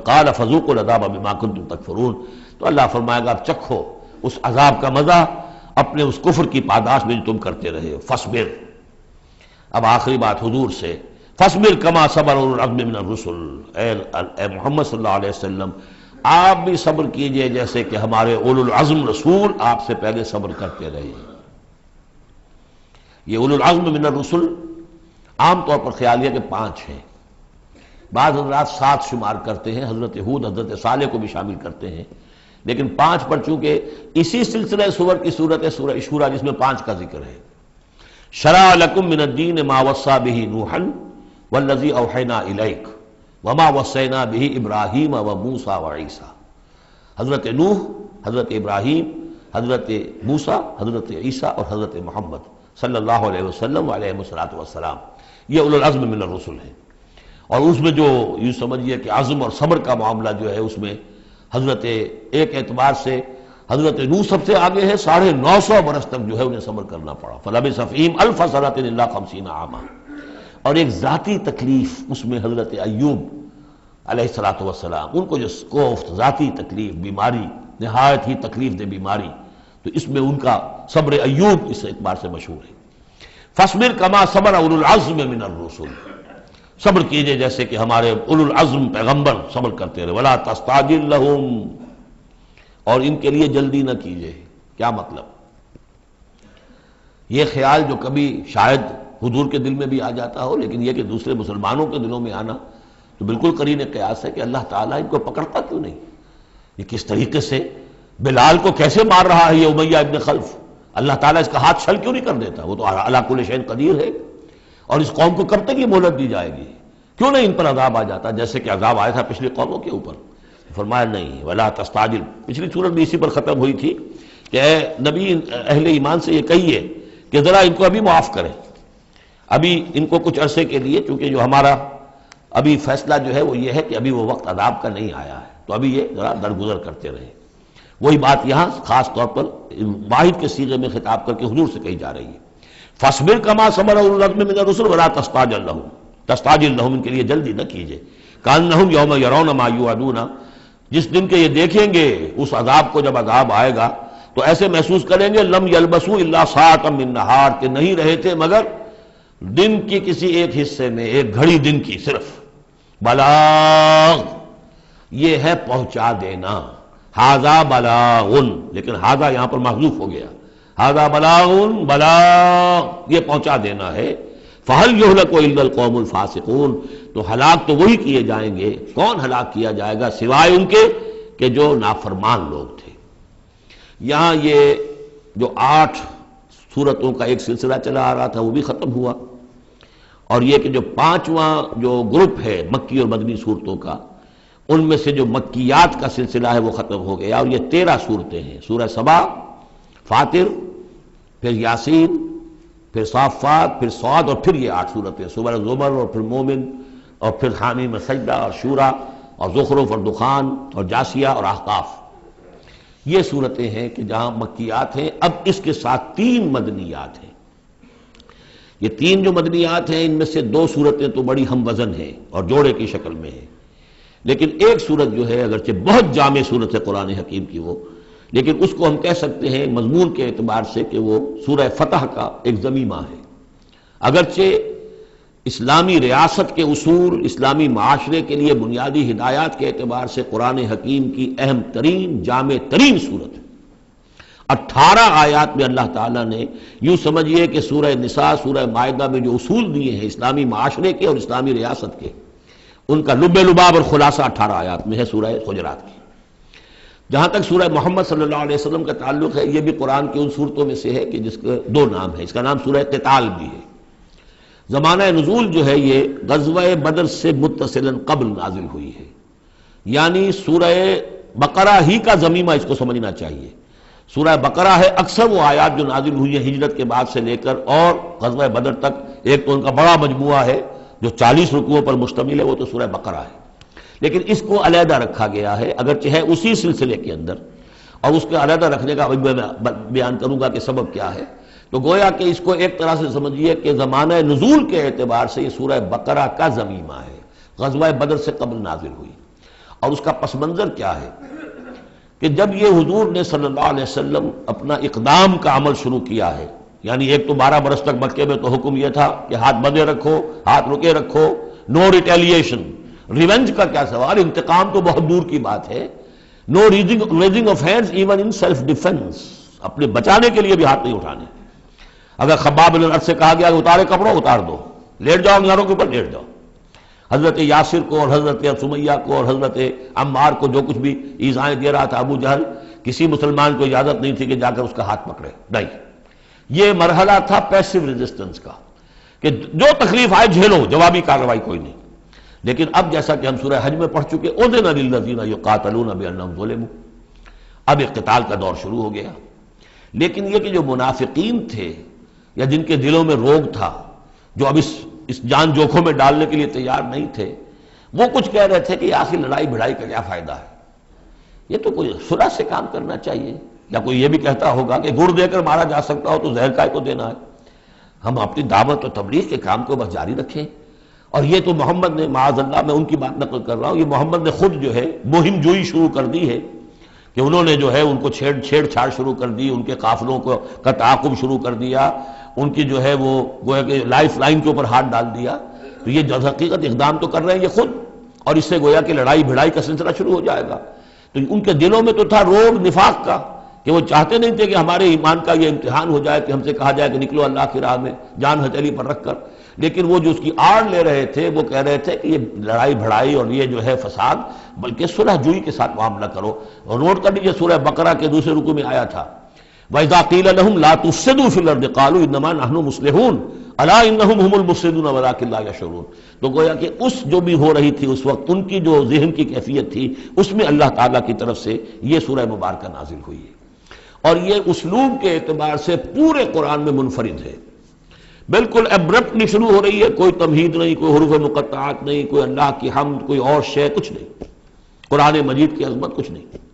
قال فذوقوا العذاب بما کنتم تکفرون، تو اللہ فرمائے گا اب چکھو اس عذاب کا مزہ اپنے اس کفر کی پاداش میں جو تم کرتے رہے ہو، فاصبر۔ اب آخری بات حضور سے، فاصبر کما صبر اولو العزم من الرسل، اے محمد صلی اللہ علیہ وسلم آپ بھی صبر کیجئے جیسے کہ ہمارے اولو العزم رسول آپ سے پہلے صبر کرتے رہے۔ یہ اولو العزم من الرسل عام طور پر خیال ہے کہ 5 ہیں، بعض حضرات 7 شمار کرتے ہیں، حضرت ہود حضرت صالح کو بھی شامل کرتے ہیں، لیکن 5 پر چونکہ اسی سلسلہ سور کی صورت ہے سورہ شورى جس میں 5 کا ذکر ہے۔ شرع لکم من الدین ما وصى به نوحا والذی اوحینا الیک وما وصینا به ابراہیم وموسیٰ وعیسیٰ، حضرت نوح، حضرت ابراہیم، حضرت موسیٰ، حضرت عیسیٰ اور حضرت محمد صلی اللہ علیہ وسلم علیہ الصلوۃ والسلام، یہ اولو العزم من الرسل ہیں۔ اور اس میں جو یوں سمجھیے کہ عزم اور صبر کا معاملہ جو ہے اس میں حضرت ایک اعتبار سے حضرت نوح سب سے آگے ہے، 950 برس تک جو ہے انہیں صبر کرنا پڑا، فلبث فیہم 1000 سنۃ الا 50 عاما۔ اور ایک ذاتی تکلیف اس میں حضرت ایوب علیہ الصلوۃ والسلام، ان کو جو کوفت ذاتی تکلیف، بیماری، نہایت ہی تکلیف دہ بیماری، تو اس میں ان کا صبر ایوب اس اعتبار سے مشہور ہے۔ فاصبر کما صبر اولو العزم من الرسل، صبر کیجئے جیسے کہ ہمارے اولو العزم پیغمبر صبر کرتے رہے، ولا تستعجل لهم، اور ان کے لیے جلدی نہ کیجئے۔ کیا مطلب؟ یہ خیال جو کبھی شاید حضور کے دل میں بھی آ جاتا ہو، لیکن یہ کہ دوسرے مسلمانوں کے دلوں میں آنا تو بالکل قرین قیاس ہے کہ اللہ تعالیٰ ان کو پکڑتا کیوں نہیں؟ یہ کس طریقے سے بلال کو کیسے مار رہا ہے یہ امیہ ابن خلف، اللہ تعالیٰ اس کا ہاتھ چھل کیوں نہیں کر دیتا؟ وہ تو علی کل شیء قدیر ہے۔ اور اس قوم کو کب تک یہ مہلت دی جائے گی؟ کیوں نہیں ان پر عذاب آ جاتا جیسے کہ عذاب آیا تھا پچھلی قوموں کے اوپر؟ فرمایا نہیں، ولا تستعجل، پچھلی صورت بھی اسی پر ختم ہوئی تھی کہ اے نبی اہل ایمان سے یہ کہیے کہ ذرا ان کو ابھی معاف کریں، ابھی ان کو کچھ عرصے کے لیے، چونکہ جو ہمارا ابھی فیصلہ جو ہے وہ یہ ہے کہ ابھی وہ وقت عذاب کا نہیں آیا ہے، تو ابھی یہ ذرا درگزر کرتے رہیں۔ وہی بات یہاں خاص طور پر واحد کے صیغے میں خطاب کر کے حضور سے کہی جا رہی ہے، فاصبر کما صبر اولو العزم من الرسل ولا تستعجل لهم، تستعجل لهم ان کے لیے جلدی نہ کیجئے، کانہم یوم یرون ما یوعدون، جس دن کے یہ دیکھیں گے اس عذاب کو، جب عذاب آئے گا تو ایسے محسوس کریں گے لم یلبسوا الا ساعۃ من نہار، کہ نہیں رہے تھے مگر دن کی کسی ایک حصے میں، ایک گھڑی دن کی صرف، بلاغ یہ ہے پہنچا دینا، ھذا بلاغ، لیکن ھذا یہاں پر محذوف ہو گیا، ھذا بلاغ، بلاغ یہ پہنچا دینا ہے، فَهَلْ يُهْلَكُ إِلَّا الْقَوْمُ الْفَاسِقُونَ، تو ہلاک تو وہی کیے جائیں گے، کون ہلاک کیا جائے گا سوائے ان کے کہ جو نافرمان لوگ تھے۔ یہاں یہ جو 8 سورتوں کا ایک سلسلہ چلا آ رہا تھا وہ بھی ختم ہوا، اور یہ کہ جو 5واں جو گروپ ہے مکی اور مدنی صورتوں کا، ان میں سے جو مکیات کا سلسلہ ہے وہ ختم ہو گیا، اور یہ 13 صورتیں ہیں، سورہ سبا، فاطر، پھر یاسین، پھر صافات، پھر صاد، اور پھر یہ 8 صورتیں، سورہ زمر، اور پھر مومن، اور پھر حامیم سجدہ، اور شورا، اور زخرف، اور دخان، اور جاسیہ، اور احقاف۔ یہ صورتیں ہیں کہ جہاں مکیات ہیں۔ اب اس کے ساتھ 3 مدنیات ہیں۔ یہ 3 جو مدنیات ہیں ان میں سے 2 صورتیں تو بڑی ہم وزن ہیں اور جوڑے کی شکل میں ہیں، لیکن ایک صورت جو ہے اگرچہ بہت جامع صورت ہے قرآن حکیم کی وہ، لیکن اس کو ہم کہہ سکتے ہیں مضمون کے اعتبار سے کہ وہ سورہ فتح کا ایک ضمیمہ ہے۔ اگرچہ اسلامی ریاست کے اصول، اسلامی معاشرے کے لیے بنیادی ہدایات کے اعتبار سے قرآن حکیم کی اہم ترین، جامع ترین صورت ہے۔ 18 آیات میں اللہ تعالیٰ نے یوں سمجھیے کہ سورہ نساء، سورہ مائدہ میں جو اصول دیے ہیں اسلامی معاشرے کے اور اسلامی ریاست کے، ان کا لب لباب اور خلاصہ 18 آیات میں ہے سورہ حجرات کی۔ جہاں تک سورہ محمد صلی اللہ علیہ وسلم کا تعلق ہے، یہ بھی قرآن کی ان صورتوں میں سے ہے کہ جس کے 2 نام ہیں۔ اس کا نام سورہ قتال بھی ہے۔ زمانہ نزول جو ہے یہ غزوہ بدر سے متصلاً قبل نازل ہوئی ہے، یعنی سورہ بقرہ ہی کا ضمیمہ اس کو سمجھنا چاہیے۔ سورہ بقرہ ہے، اکثر وہ آیات جو نازل ہوئی ہیں ہجرت کے بعد سے لے کر اور غزوہ بدر تک، ایک تو ان کا بڑا مجموعہ ہے جو 40 رکوعوں پر مشتمل ہے، وہ تو سورہ بقرہ ہے، لیکن اس کو علیحدہ رکھا گیا ہے، اگرچہ ہے اسی سلسلے کے اندر، اور اس کے علیحدہ رکھنے کا میں بیان کروں گا کہ سبب کیا ہے۔ تو گویا کہ اس کو ایک طرح سے سمجھیے کہ زمانہ نزول کے اعتبار سے یہ سورہ بقرہ کا ضمیمہ ہے، غزوہ بدر سے قبل نازل ہوئی۔ اور اس کا پس منظر کیا ہے کہ جب یہ حضور نے صلی اللہ علیہ وسلم اپنا اقدام کا عمل شروع کیا ہے، یعنی ایک تو 12 برس تک مکے میں تو حکم یہ تھا کہ ہاتھ بندے رکھو، ہاتھ رکے رکھو، نو ریٹیلیشن، ریونج کا کیا سوال، انتقام تو بہت دور کی بات ہے، no raising of hands even in self defence, اپنے بچانے کے لیے بھی ہاتھ نہیں اٹھانے۔ اگر خباب بن الارت سے کہا گیا کہ اتارے کپڑوں اتار دو، لیٹ جاؤ انگاروں کے اوپر لیٹ جاؤ۔ حضرت یاسر کو اور حضرت سمیہ کو اور حضرت عمار کو جو کچھ بھی ایذائیں دے رہا تھا ابو جہل، کسی مسلمان کو اجازت نہیں تھی کہ جا کر اس کا ہاتھ پکڑے، نہیں۔ یہ مرحلہ تھا پیسو ریزسٹنس کا کہ جو تکلیف آئے جھیلو، جوابی کارروائی کوئی نہیں۔ لیکن اب جیسا کہ ہم سورہ حج میں پڑھ چکے، اذن للذین یقاتلون بانہم ظلموا، اب ایک قتال کا دور شروع ہو گیا۔ لیکن یہ کہ جو منافقین تھے یا جن کے دلوں میں روگ تھا، جو اب اس جان جوکھوں میں ڈالنے کے لیے تیار نہیں تھے، وہ کچھ کہہ رہے تھے کہ آخر لڑائی بھڑائی کا کیا فائدہ ہے، یہ تو کوئی صلح سے کام کرنا چاہیے۔ یا کوئی یہ بھی کہتا ہوگا کہ گڑ دے کر مارا جا سکتا ہو تو زہر کائے کو دینا ہے، ہم اپنی دعوت و تبلیغ کے کام کو بس جاری رکھیں۔ اور یہ تو محمد نے، معاذ اللہ میں ان کی بات نقل کر رہا ہوں، یہ محمد نے خود جو ہے مہم جوئی شروع کر دی ہے کہ انہوں نے جو ہے ان کو چھیڑ چھاڑ شروع کر دی، ان کے قافلوں کا تعاقب شروع کر دیا، ان کی جو ہے وہ گویا کہ لائف لائن کے اوپر ہاتھ ڈال دیا۔ تو یہ جو حقیقت اقدام تو کر رہے ہیں یہ خود، اور اس سے گویا کہ لڑائی بھڑائی کا سلسلہ شروع ہو جائے گا۔ تو ان کے دلوں میں تو تھا روگ نفاق کا کہ وہ چاہتے نہیں تھے کہ ہمارے ایمان کا یہ امتحان ہو جائے کہ ہم سے کہا جائے کہ نکلو اللہ کی راہ میں جان ہتھیلی پر رکھ کر، لیکن وہ جو اس کی آڑ لے رہے تھے وہ کہہ رہے تھے کہ یہ لڑائی بھڑائی اور یہ جو ہے فساد، بلکہ صلح جوئی کے ساتھ معاملہ کرو۔ اور نوٹ کر لیجیے سورہ بقرہ کے دوسرے رکوع میں آیا تھا وَإِذَا قِيلَ لَهُمْ لَا تُفْسِدُوا فِي الْأَرْضِ قَالُوا إِنَّمَا نَحْنُ مُصْلِحُونَ أَلَا إِنَّهُمْ هُمُ الْمُفْسِدُونَ وَلَٰكِن لَا يَشْعُرُونَ۔ تو گویا کہ اس جو بھی ہو رہی تھی اس وقت، ان کی جو ذہن کی کیفیت تھی، اس میں اللہ تعالیٰ کی طرف سے یہ سورہ مبارکہ نازل ہوئی ہے، اور یہ اسلوب کے اعتبار سے پورے قرآن میں منفرد ہے۔ بالکل ابرپٹلی شروع ہو رہی ہے، کوئی تمہید نہیں، کوئی حروف مقطعات نہیں، کوئی اللہ کی حمد، کوئی اور شے، کچھ نہیں، قرآن مجید کی عظمت کچھ نہیں،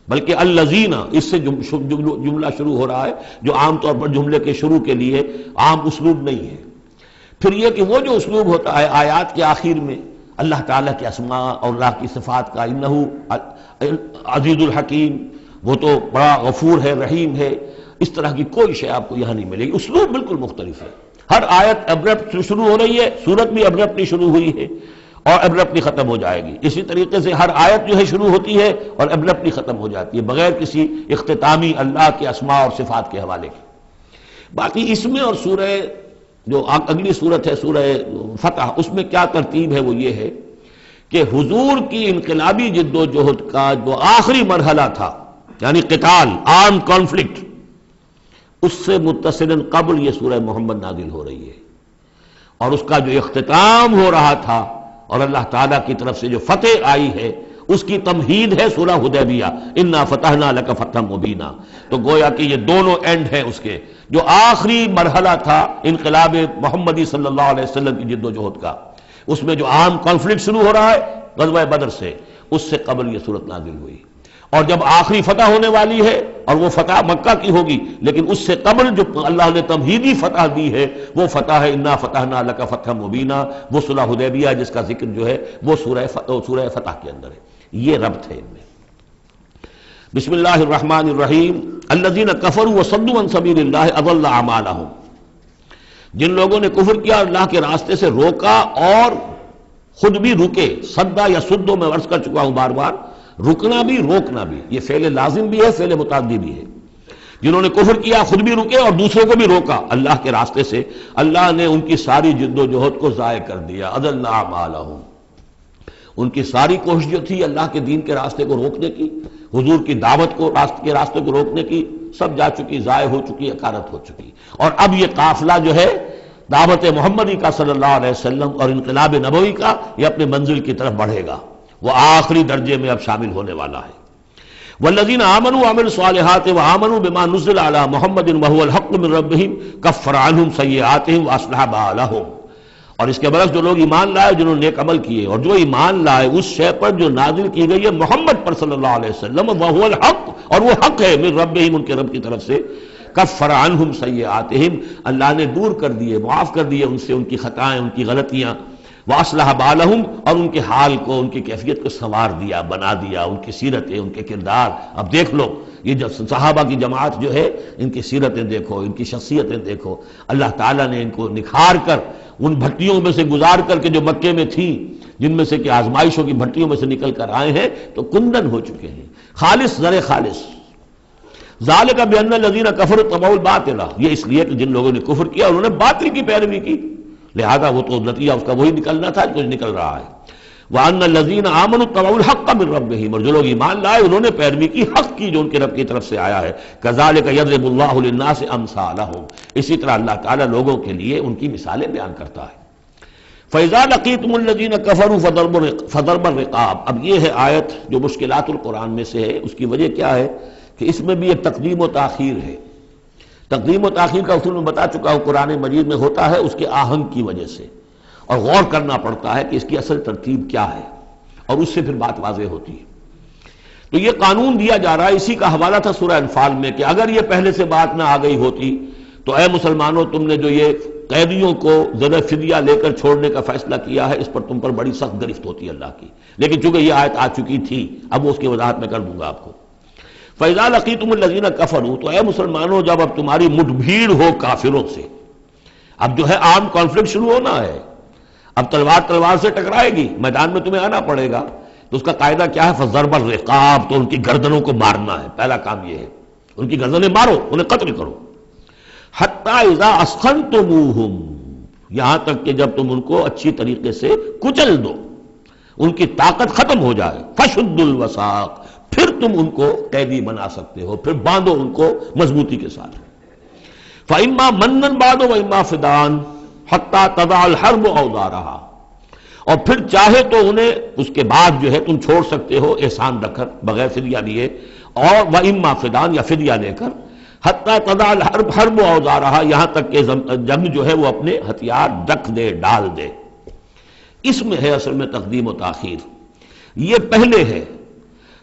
بلکہ الذین، اس سے جملہ شروع ہو رہا ہے جو عام طور پر جملے کے شروع کے لیے عام اسلوب نہیں ہے۔ پھر یہ کہ وہ جو اسلوب ہوتا ہے آیات کے آخر میں اللہ تعالیٰ کے اسماء اور اللہ کی صفات کا، انہو عزیز الحکیم، وہ تو بڑا غفور ہے، رحیم ہے، اس طرح کی کوئی شے آپ کو یہاں نہیں ملے گی۔ اسلوب بالکل مختلف ہے، ہر آیت ابرپٹ شروع ہو رہی ہے، سورت بھی ابرپٹلی شروع ہوئی ہے اور ابرپٹلی ختم ہو جائے گی۔ اسی طریقے سے ہر آیت جو ہے شروع ہوتی ہے اور ابرپٹلی ختم ہو جاتی ہے، بغیر کسی اختتامی اللہ کے اسماء اور صفات کے حوالے کے۔ باقی اس میں اور سورہ جو اگلی صورت ہے سورہ فتح، اس میں کیا ترتیب ہے وہ یہ ہے کہ حضور کی انقلابی جد و جہد کا جو آخری مرحلہ تھا، یعنی قتال، آرم کانفلکٹ، اس سے متصلاً قبل یہ سورہ محمد نازل ہو رہی ہے، اور اس کا جو اختتام ہو رہا تھا اور اللہ تعالیٰ کی طرف سے جو فتح آئی ہے اس کی تمہید ہے سورہ حدیبیہ، انا فتحنا لک فتحا مبینا۔ تو گویا کہ یہ دونوں اینڈ ہیں اس کے، جو آخری مرحلہ تھا انقلاب محمدی صلی اللہ علیہ وسلم کی جد و جہد کا، اس میں جو عام کانفلکٹ شروع ہو رہا ہے غزوہ بدر سے، اس سے قبل یہ صورت نازل ہوئی، اور جب آخری فتح ہونے والی ہے اور وہ فتح مکہ کی ہوگی، لیکن اس سے قبل جو اللہ نے تمہیدی فتح دی ہے وہ فتح ہے انا فتحنا لک فتحا مبینا، وہ صلح حدیبیہ جس کا ذکر جو ہے وہ سورہ فتح کے اندر ہے۔ یہ ربط ہے ان میں۔ بسم اللہ الرحمن الرحیم۔ الذین کفروا وصدوا عن سبیل اللہ اضل اعمالہم، جن لوگوں نے کفر کیا اور اللہ کے راستے سے روکا اور خود بھی رکے، صدا یا سدو میں عرض کر چکا ہوں بار بار، رکنا بھی روکنا بھی، یہ فعل لازم بھی ہے، فعل متعدی بھی ہے۔ جنہوں نے کفر کیا خود بھی رکے اور دوسروں کو بھی روکا اللہ کے راستے سے، اللہ نے ان کی ساری جد و جہد کو ضائع کر دیا، اضل اعمالہم، ان کی ساری کوشش جو تھی اللہ کے دین کے راستے کو روکنے کی، حضور کی دعوت کو کے راستے کو روکنے کی، سب جا چکی، ضائع ہو چکی، اکارت ہو چکی۔ اور اب یہ قافلہ جو ہے دعوت محمدی کا صلی اللہ علیہ وسلم اور انقلاب نبوی کا، یہ اپنے منزل کی طرف بڑھے گا، وہ آخری درجے میں اب شامل ہونے والا ہے۔ والذین آمنوا وعملوا الصالحات وآمنوا بما نزل علی محمد وهو الحق من ربهم کفر عنہم سیئاتہم واصلح بالہم، اور اس کے برعکس جو لوگ ایمان لائے، جنہوں نے نیک عمل کیے اور جو ایمان لائے اس شے پر جو نازل کی گئی ہے محمد پر صلی اللہ علیہ وسلم، وهو الحق، اور وہ حق ہے، من ربهم، ان کے رب کی طرف سے، کفر عنہم سیئاتہم، اللہ نے دور کر دیے، معاف کر دیے ان سے ان کی خطائیں، ان کی غلطیاں، واصلح بالہم، اور ان کے حال کو، ان کی کیفیت کو سنوار دیا، بنا دیا، ان کی سیرتیں، ان کے کردار۔ اب دیکھ لو یہ جو صحابہ کی جماعت جو ہے، ان کی سیرتیں دیکھو، ان کی شخصیتیں دیکھو، اللہ تعالیٰ نے ان کو نکھار کر ان بھٹیوں میں سے گزار کر کے جو مکے میں تھیں، جن میں سے کہ آزمائشوں کی بھٹیوں میں سے نکل کر آئے ہیں تو کندن ہو چکے ہیں، خالص زر خالص۔ ذالک بان الذین کفروا اتبعوا الباطل، یہ اس لیے کہ جن لوگوں نے کفر کیا انہوں نے باطل کی پیروی کی، لہذا وہ تو نتیجہ اس کا وہی نکلنا تھا جو نکل رہا ہے۔ وَأَنَّ الَّذِينَ آمَنُوا اتَّبَعُوا الْحَقَّ مِن رَبِّهِمْ، اور جو لوگ ایمان لائے انہوں نے پیروی کی حق کی جو ان کے رب کی طرف سے آیا ہے۔ كَذَلِكَ يَضْرِبُ اللَّهُ لِلنَّاسِ أَمْثَالَهُمْ، اسی طرح اللہ تعالیٰ لوگوں کے لیے ان کی مثالیں بیان کرتا ہے۔ فَإِذَا لَقِيتُمُ الَّذِينَ كَفَرُوا فَضَرْبَ الرِّقَابِ، اب یہ ہے آیت جو مشکلات القرآن میں سے ہے۔ اس کی وجہ کیا ہے کہ اس میں بھی ایک تقدیم و تاخیر ہے۔ تقدیم و تاخیر کا اصول میں بتا چکا ہوں، قرآن مجید میں ہوتا ہے اس کے آہنگ کی وجہ سے، اور غور کرنا پڑتا ہے کہ اس کی اصل ترتیب کیا ہے، اور اس سے پھر بات واضح ہوتی ہے۔ تو یہ قانون دیا جا رہا ہے، اسی کا حوالہ تھا سورہ انفال میں کہ اگر یہ پہلے سے بات نہ آ گئی ہوتی تو اے مسلمانوں، تم نے جو یہ قیدیوں کو ذرا فدیہ لے کر چھوڑنے کا فیصلہ کیا ہے، اس پر تم پر بڑی سخت گرفت ہوتی اللہ کی، لیکن چونکہ یہ آیت آ چکی تھی اب وہ اس کی وضاحت میں کر دوں گا آپ کو۔ فَإِذَا لَقِيتُمُ الَّذِينَ كَفَرُوا، تو اے مسلمانوں جب اب تمہاری مٹ بھیڑ ہو کافروں سے، اب جو ہے عام کانفلکٹ شروع ہونا ہے، اب تلوار سے ٹکرائے گی، میدان میں تمہیں آنا پڑے گا، تو اس کا قاعدہ کیا ہے؟ فَضَرْبَ الرِّقَابِ، تو ان کی گردنوں کو مارنا ہے، پہلا کام یہ ہے، ان کی گردنیں مارو، انہیں قتل کرو۔ حَتَّى إِذَا أَسْخَنْتُمُوهُمْ، یہاں تک کہ جب تم ان کو اچھی طریقے سے کچل دو، ان کی طاقت ختم ہو جائے، فَشُدُّ الْوَثَاقِ، پھر تم ان کو قیدی بنا سکتے ہو، پھر باندھو ان کو مضبوطی کے ساتھ۔ فَإِمَّا مَنًّا بَعْدُ وَإِمَّا فِدَاءً حَتَّى تَضَعَ الْحَرْبُ أَوْزَارَهَا، اور پھر چاہے تو انہیں اس کے بعد جو ہے تم چھوڑ سکتے ہو احسان رکھ کر، بغیر فدیہ لیے، اور وَإِمَّا فِدَاءً، یا فدیہ لے کر، حَتَّى تَضَعَ الْحَرْبُ أَوْزَارَهَا، یہاں تک کہ جنگ جو ہے وہ اپنے ہتھیار رکھ دے، ڈال دے۔ اس میں ہے اصل میں تقدیم و تاخیر، یہ پہلے ہے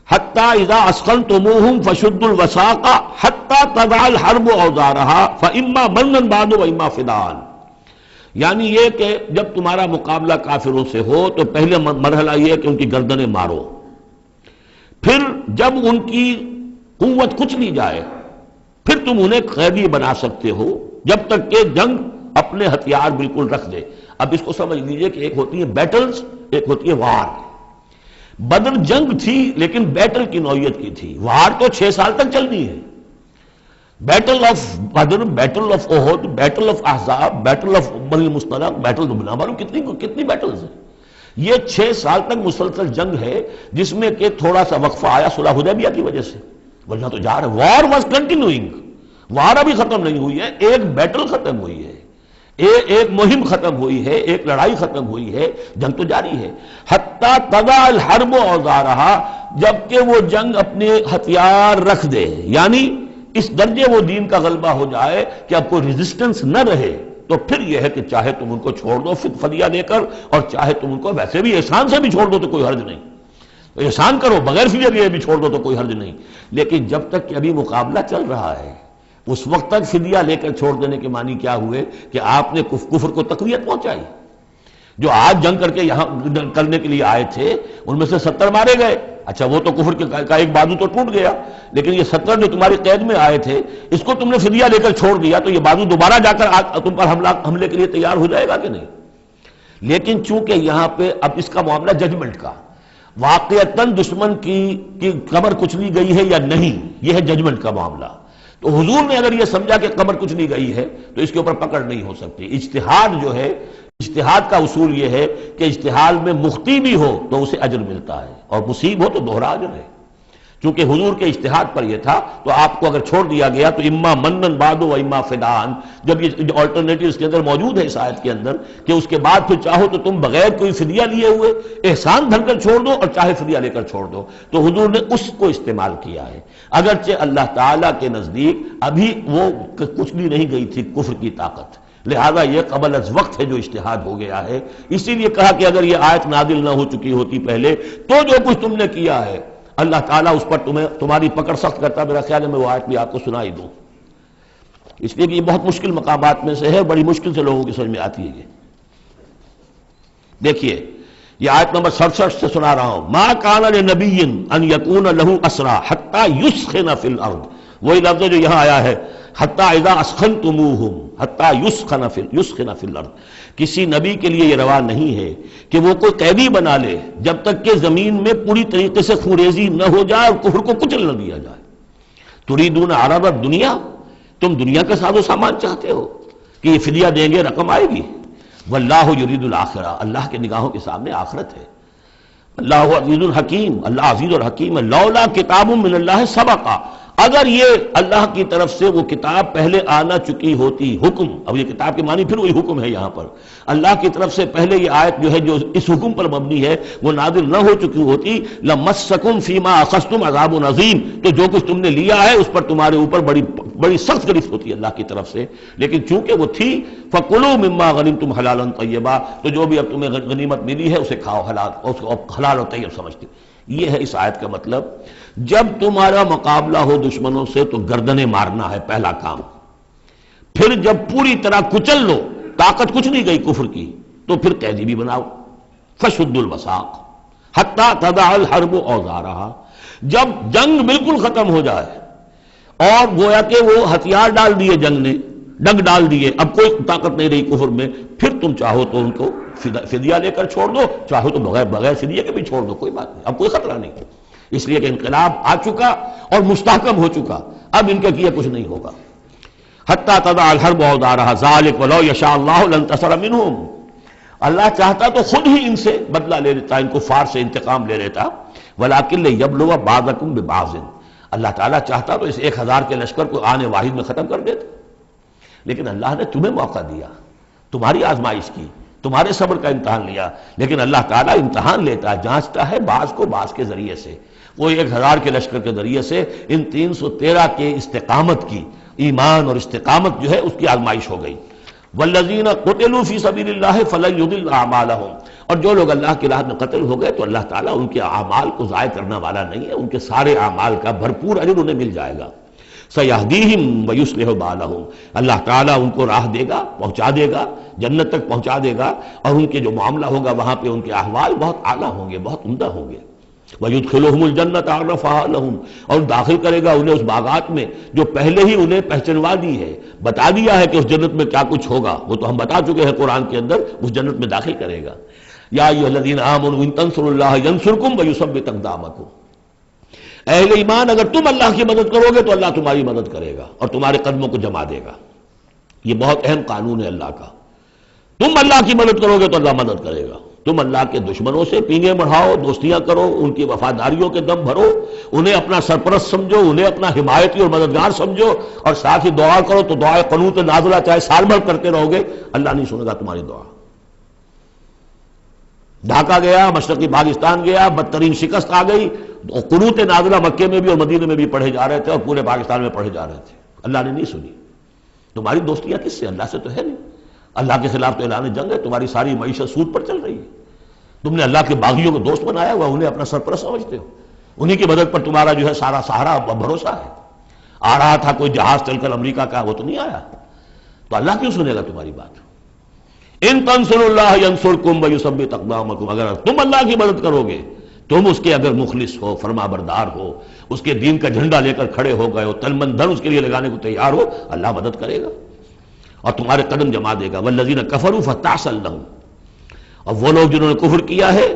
حتیٰ اذا اسخنتموہم فشدوا الوثاق حتیٰ تضع الحرب اوزارها فاما منا بعد واما فداء، یعنی یہ کہ جب تمہارا مقابلہ کافروں سے ہو تو پہلے مرحلہ یہ کہ ان کی گردنیں مارو، پھر جب ان کی قوت کچلی جائے پھر تم انہیں قیدی بنا سکتے ہو، جب تک کہ جنگ اپنے ہتھیار بالکل رکھ دے۔ اب اس کو سمجھ لیجئے کہ ایک ہوتی ہے بیٹلز، ایک ہوتی ہے وار۔ بدر جنگ تھی لیکن بیٹل کی نوعیت کی تھی، وار تو 6 سال تک چلنی ہے، battle of Badr, battle of Uhud, battle of Ahzab, battle of Bani Almustaliq, battle بنا معلوم کتنی بیٹلز ہیں. یہ 6 سال تک مسلسل جنگ ہے، جس میں کہ تھوڑا سا وقفہ آیا صلح حدیبیہ کی وجہ سے، ورنہ تو جا رہے. وار واز کنٹینیوئنگ، وار ابھی ختم نہیں ہوئی ہے، ایک بیٹل ختم ہوئی ہے، ایک مہم ختم ہوئی ہے، ایک لڑائی ختم ہوئی ہے، جنگ تو جاری ہے. حتیٰ تضع الحرب اوزارہا، جبکہ وہ جنگ اپنے ہتھیار رکھ دے، یعنی اس درجے وہ دین کا غلبہ ہو جائے کہ اب کوئی ریزسٹنس نہ رہے. تو پھر یہ ہے کہ چاہے تم ان کو چھوڑ دو فدیہ دے کر، اور چاہے تم ان کو ویسے بھی احسان سے بھی چھوڑ دو تو کوئی حرج نہیں، احسان کرو بغیر فدیہ دیے بھی چھوڑ دو تو کوئی حرج نہیں. لیکن جب تک کہ ابھی مقابلہ چل رہا ہے، اس وقت تک فدیہ لے کر چھوڑ دینے کے معنی کیا ہوئے کہ آپ نے کفر کو تقویت پہنچائی. جو آج جنگ کر کے یہاں کرنے کے لیے آئے تھے ان میں سے 70 مارے گئے، اچھا وہ تو کفر کا ایک بازو تو ٹوٹ گیا، لیکن یہ 70 جو تمہاری قید میں آئے تھے اس کو تم نے فدیہ لے کر چھوڑ دیا تو یہ بازو دوبارہ جا کر تم پر حملے کے لیے تیار ہو جائے گا کہ نہیں. لیکن چونکہ یہاں پہ اب اس کا معاملہ ججمنٹ کا، واقعتاً دشمن کی کمر کچلی گئی ہے یا نہیں، یہ ہے ججمنٹ کا معاملہ. تو حضور نے اگر یہ سمجھا کہ کمر کچلی گئی ہے تو اس کے اوپر پکڑ نہیں ہو سکتی. اجتہاد جو ہے، اجتہاد کا اصول یہ ہے کہ اجتہاد میں مخطی بھی ہو تو اسے اجر ملتا ہے، اور مصیب ہو تو دوہرا اجر ہے. چونکہ حضور کے اجتہاد پر یہ تھا تو آپ کو اگر چھوڑ دیا گیا تو اما منن بعد و اما فدان، جب یہ آلٹرنیٹو اس کے اندر موجود ہے اس آیت کے اندر کہ اس کے بعد پھر چاہو تو تم بغیر کوئی فدیہ لیے ہوئے احسان دھر کر چھوڑ دو، اور چاہے فدیہ لے کر چھوڑ دو. تو حضور نے اس کو استعمال کیا ہے، اگرچہ اللہ تعالیٰ کے نزدیک ابھی وہ کچھ بھی نہیں گئی تھی کفر کی طاقت، لہذا یہ قبل از وقت ہے جو اجتہاد ہو گیا ہے. اسی لیے کہا کہ اگر یہ آیت نازل نہ ہو چکی ہوتی پہلے تو جو کچھ تم نے کیا ہے اللہ تعالیٰ اس پر تمہاری پکڑ سخت کرتا. میرا خیال ہے میں وہ آیت بھی آپ کو سنائی دوں، اس لیے کہ یہ بہت مشکل مقامات میں سے ہے، بڑی مشکل سے لوگوں کی سمجھ میں آتی ہے. یہ دیکھیے، یہ آیت نمبر 67 سے سنا رہا ہوں. ما کان لنبی ان یکون لہ اسرا حتی یسخن فی الارض، وہی لفظ جو یہاں آیا ہے حتی اذا اسخنتموہم حتی یسخن فی الارض. کسی نبی کے لیے یہ روا نہیں ہے کہ وہ کوئی قیدی بنا لے جب تک کہ زمین میں پوری طریقے سے خونریزی نہ ہو جائے اور کفر کو کچل نہ دیا جائے. تریدون عرض الدنیا، تم دنیا کا ساز و سامان چاہتے ہو کہ یہ فدیہ دیں گے رقم آئے گی. واللہ یرید الآخرہ، اللہ کے نگاہوں کے سامنے آخرت ہے. اللہ عزیز الحکیم، اللہ عزیز اور حکیم ہے. لولا کتاب من اللہ سبقا، اگر یہ اللہ کی طرف سے وہ کتاب پہلے آنا چکی ہوتی، حکم، اب یہ کتاب کے معنی پھر وہی حکم ہے یہاں پر، اللہ کی طرف سے پہلے یہ آیت جو ہے جو اس حکم پر مبنی ہے وہ نازل نہ ہو چکی ہوتی، لمسکم فیما اخذتم عذاب عظیم، تو جو کچھ تم نے لیا ہے اس پر تمہارے اوپر بڑی سخت گرفت ہوتی ہے اللہ کی طرف سے. لیکن چونکہ وہ تھی فَكُلُوا مِمَّا غَنِمْتُمْ حَلَالًا طَيِّبًا، تو جو بھی اب تمہیں غنیمت ملی ہے اسے کھاؤ حلال، اس کو حلال اور طیب سمجھتے. یہ ہے اس آیت کا مطلب. جب تمہارا مقابلہ ہو دشمنوں سے تو گردنیں مارنا ہے پہلا کام. پھر جب پوری طرح کچل لو، طاقت کچھ نہیں گئی کفر کی، تو پھر قیدی بھی بناؤ. فَشُدُّ الْوَثَاقَ حَتَّى تَضَعَ الْحَرْبُ أَوْزَارَهَا، جب جنگ بالکل ختم ہو جائے اور گویا کہ وہ ہتھیار ڈال دیے، جنگ نے ڈگ ڈال دیے، اب کوئی طاقت نہیں رہی کفر میں، پھر تم چاہو تو ان کو فدیہ لے کر چھوڑ دو، چاہو تو بغیر فدیہ کے بھی چھوڑ دو، کوئی بات نہیں، اب کوئی خطرہ نہیں. اس لیے کہ انقلاب آ چکا اور مستحکم ہو چکا، اب ان کے کیے کچھ نہیں ہوگا. حتی تضع الحرب اوزارها ذلک ولو یشاء اللہ لانتصر منہم، اللہ چاہتا تو خود ہی ان سے بدلہ لے لیتا، ان کفار سے انتقام لے لیتا. ولکن لیبلو بعضکم ببعض، اللہ تعالیٰ چاہتا تو اس 1000 کے لشکر کو آنے واحد میں ختم کر دیتا. لیکن اللہ نے تمہیں موقع دیا، تمہاری آزمائش کی، تمہارے صبر کا امتحان لیا. لیکن اللہ تعالیٰ امتحان لیتا ہے، جانچتا ہے بعض کو بعض کے ذریعے سے. وہ 1000 کے لشکر کے ذریعے سے ان 313 کے استقامت کی، ایمان اور استقامت جو ہے اس کی آزمائش ہو گئی. والذین قتلوا فی سبیل اللہ فلن یضل اعمالہم، اور جو لوگ اللہ کی راہ میں قتل ہو گئے تو اللہ تعالیٰ ان کے اعمال کو ضائع کرنے والا نہیں ہے، ان کے سارے اعمال کا بھرپور اجر انہیں مل جائے گا. سیہدیہم ویصلح بالہم، اللہ تعالیٰ ان کو راہ دے گا، پہنچا دے گا، جنت تک پہنچا دے گا، اور ان کے جو معاملہ ہوگا وہاں پہ ان کے احوال بہت اعلیٰ ہوں گے، بہت عمدہ ہوں گے. وَيُدْخِلُهُمُ الْجَنَّةَ عَرَّفَهَا لَهُمْ، اور داخل کرے گا انہیں اس باغات میں جو پہلے ہی انہیں پہچنوا دی ہے، بتا دیا ہے کہ اس جنت میں کیا کچھ ہوگا، وہ تو ہم بتا چکے ہیں قرآن کے اندر، اس جنت میں داخل کرے گا. یا ایھا الذین آمنوا ان تنصروا اللہ ینصرکم ویثبت اقدامکم، اہل ایمان اگر تم اللہ کی مدد کرو گے تو اللہ تمہاری مدد کرے گا اور تمہارے قدموں کو جما دے گا. یہ بہت اہم قانون ہے اللہ کا. تم اللہ کی مدد کرو گے تو اللہ مدد کرے گا. تم اللہ کے دشمنوں سے پینگے بڑھاؤ، دوستیاں کرو، ان کی وفاداریوں کے دم بھرو، انہیں اپنا سرپرست سمجھو، انہیں اپنا حمایتی اور مددگار سمجھو، اور ساتھ ہی دعا کرو تو دعائے قنوت نازلہ چاہے سال بھر کرتے رہو گے، اللہ نہیں سنے گا تمہاری دعا. ڈھاکہ گیا، مشرقی پاکستان گیا، بدترین شکست آ گئی، قنوت نازلہ مکے میں بھی اور مدینے میں بھی پڑھے جا رہے تھے اور پورے پاکستان میں پڑھے جا رہے تھے. اللہ نے نہیں سنی. تمہاری دوستیاں کس سے؟ اللہ سے تو ہے نہیں. اللہ کے خلاف تو اعلان جنگ ہے. تمہاری ساری معیشت سود پر چل رہی ہے. تم نے اللہ کے باغیوں کو دوست بنایا ہوا، انہیں اپنا سرپرست سمجھتے ہو، انہی کی مدد پر تمہارا جو ہے سارا سہارا بھروسہ ہے. آ رہا تھا کوئی جہاز چل کر امریکہ کا، وہ تو نہیں آیا. تو اللہ کیوں سنے گا تمہاری بات؟ ان تنصروا اللہ ینصرکم ویثبت اقدامکم. اگر تم اللہ کی مدد کرو گے، تم اس کے اگر مخلص ہو، فرما بردار ہو، اس کے دین کا جھنڈا لے کر کھڑے ہو گئے ہو، تن من دھن اس کے لیے لگانے کو تیار ہو، اللہ مدد کرے گا اور تمہارے قدم جما دے گا. والذین کفروا فتعسا لهم. اور وہ لوگ جنہوں نے کفر کیا ہے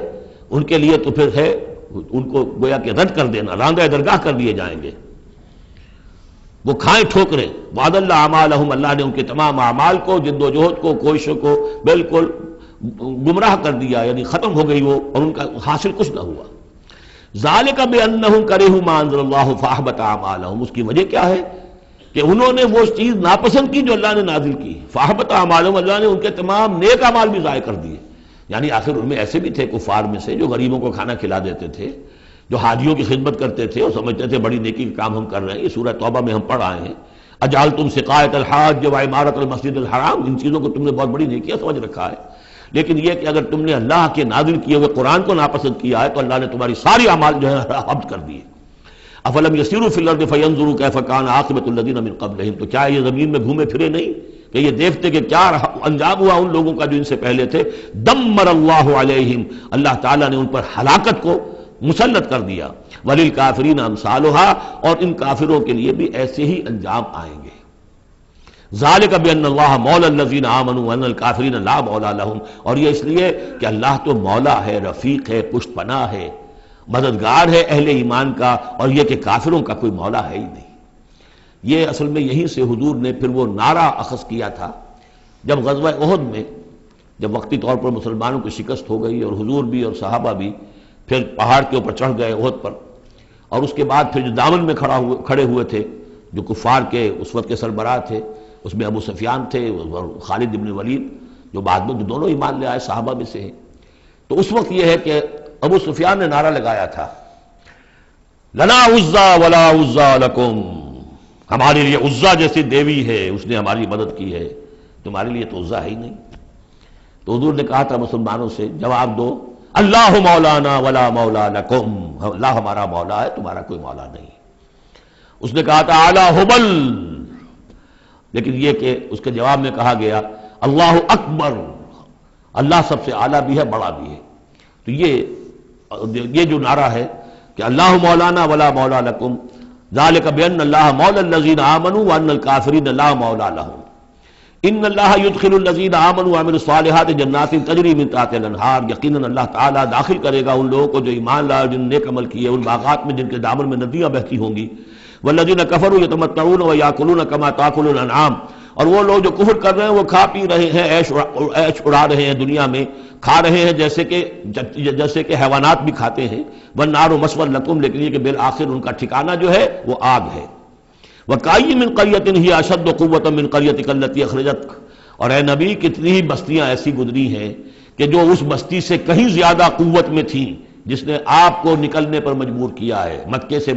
ان کے لیے تو پھر ہے ان کو گویا کہ رد کر دینا، راندہ درگاہ کر دیے جائیں گے، وہ کھائیں ٹھوکریں. وعد اللہ اعمالہم. اللہ نے ان کے تمام اعمال کو، جد و جہد کو، کوششوں کو بالکل گمراہ کر دیا، یعنی ختم ہو گئی وہ، اور ان کا حاصل کچھ نہ ہوا. ذالک بانہم کرہوا ما انزل اللہ فاحبط اعمالہم. اس کی وجہ کیا ہے کہ انہوں نے وہ چیز ناپسند کی جو اللہ نے نازل کی. فاحبط اعمالہم، اللہ نے ان کے تمام نیک اعمال بھی ضائع کر دیے. یعنی آخر ان میں ایسے بھی تھے کفار میں سے جو غریبوں کو کھانا کھلا دیتے تھے، جو حاجیوں کی خدمت کرتے تھے اور سمجھتے تھے بڑی نیکی کا کام ہم کر رہے ہیں. یہ سورہ توبہ میں ہم پڑھ آئے ہیں، اجعلتم سقایۃ الحاج وعمارۃ المسجد الحرام. ان چیزوں کو تم نے بہت بڑی نیکیاں سمجھ رکھا ہے. لیکن یہ کہ اگر تم نے اللہ کے نازل کیے ہوئے قرآن کو ناپسند کیا ہے تو اللہ نے تمہاری ساری اعمال جو ہے حبط کر دیے. افلم یسیروا فی الارض فینظروا کیف کان عاقبۃ الذین من قبلہم. تو کیا یہ زمین میں گھومے پھرے نہیں کہ یہ دیکھتے کہ کیا انجام ہوا ان لوگوں کا جو ان سے پہلے تھے. دمر اللہ علیہم. اللہ تعالیٰ نے ان پر ہلاکت کو مسلط کر دیا. وللکافرین امثالھا. اور ان کافروں کے لیے بھی ایسے ہی انجام آئیں گے. ذالک بان اللہ مولا الذین آمنوا وان الکافرین لا مولا لہم. اور یہ اس لیے کہ اللہ تو مولا ہے، رفیق ہے، پشت پناہ ہے، مددگار ہے اہل ایمان کا، اور یہ کہ کافروں کا کوئی مولا ہے ہی نہیں. یہ اصل میں یہیں سے حضور نے پھر وہ نعرہ اخذ کیا تھا جب غزوہ احد میں، جب وقتی طور پر مسلمانوں کی شکست ہو گئی اور حضور بھی اور صحابہ بھی پھر پہاڑ کے اوپر چڑھ گئے احد پر، اور اس کے بعد پھر جو دامن میں کھڑے ہوئے تھے جو کفار کے اس وقت کے سربراہ تھے، اس میں ابو سفیان تھے اور خالد بن ولید جو بعد میں دونوں ایمان لے آئے صحابہ میں سے ہیں. تو اس وقت یہ ہے کہ ابو سفیان نے نعرہ لگایا تھا لنا عزا ولا عزا لکم. ہمارے لیے عزا جیسی دیوی ہے، اس نے ہماری مدد کی ہے، تمہارے لیے تو عزا ہے ہی نہیں. تو حضور نے کہا تھا مسلمانوں سے جواب دو اللہ مولانا ولا مولا لکم. اللہ ہمارا مولا ہے، تمہارا کوئی مولا نہیں. اس نے کہا تھا اعلی حبل، لیکن یہ کہ اس کے جواب میں کہا گیا اللہ اکبر، اللہ سب سے اعلیٰ بھی ہے، بڑا بھی ہے. تو یہ جو نعرہ ہے کہ اللہ مولانا ولا مولا لکم ذالک بان اللہ مولا الذین آمنوا وان الکافرین لا مولا لہم. ان اللہ یدخل الذین آمنوا وعملوا الصالحات جنات تجری من تحتها الانہار. یقیناً اللہ تعالیٰ داخل کرے گا ان لوگوں کو جو ایمان لائے اور جن نے نیک عمل کیے ان باغات میں جن کے دامن میں ندیاں بہتی ہوں گی. والذین کفروا یتمتعون ویاکلون کما تاکل الانعام. اور وہ لوگ جو کفر کر رہے ہیں وہ کھا پی رہے ہیں، عیش اڑا رہے ہیں دنیا میں، کھا رہے ہیں جیسے کہ حیوانات بھی کھاتے ہیں. والنار مثوی لکم. لیکن یہ کہ بالآخر ان کا ٹھکانہ جو ہے وہ آگ ہے. وَكَأَيٍّ مِّن قَرْيَةٍ هِيَ أَشَدُّ قُوَّةً مِّن قَرْيَتِكَ الَّتِي أَخْرَجَتْكَ. اور اے نبی کتنی ہی بستیاں ایسی گزری ہیں کہ جو اس بستی سے کہیں زیادہ قوت میں تھیں جس نے آپ کو نکلنے پر مجبور کیا ہے. مکے سے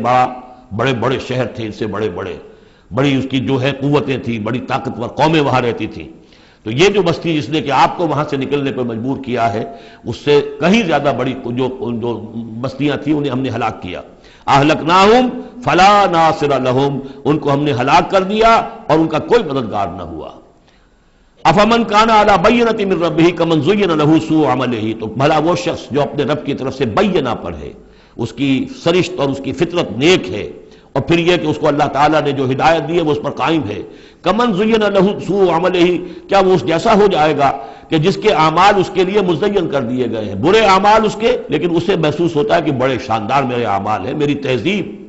بڑے بڑے شہر تھے، اس سے بڑی اس کی جو ہے قوتیں تھیں، بڑی طاقتور قومیں وہاں رہتی تھیں. تو یہ جو بستی جس نے کہ آپ کو وہاں سے نکلنے پر مجبور کیا ہے اس سے کہیں زیادہ بڑی جو بستیاں تھیں انہیں ہم نے ہلاک کیا. اہلکناہم فلا ناصر لہم. ان کو ہم نے ہلاک کر دیا اور ان کا کوئی مددگار نہ ہوا. افمن کان علی بینۃ من ربہ کمن زین لہ سوء عملہ. تو بھلا وہ شخص جو اپنے رب کی طرف سے بینہ پر ہے، اس کی سرشت اور اس کی فطرت نیک ہے، اور پھر یہ کہ اس کو اللہ تعالیٰ نے جو ہدایت دی ہے وہ اس پر قائم ہے. کمن زین لہ سوء عملہ. کیا وہ اس جیسا ہو جائے گا کہ جس کے اعمال اس کے لیے مزین کر دیے گئے ہیں، برے اعمال اس کے، لیکن اسے محسوس ہوتا ہے کہ بڑے شاندار میرے اعمال ہیں، میری تہذیب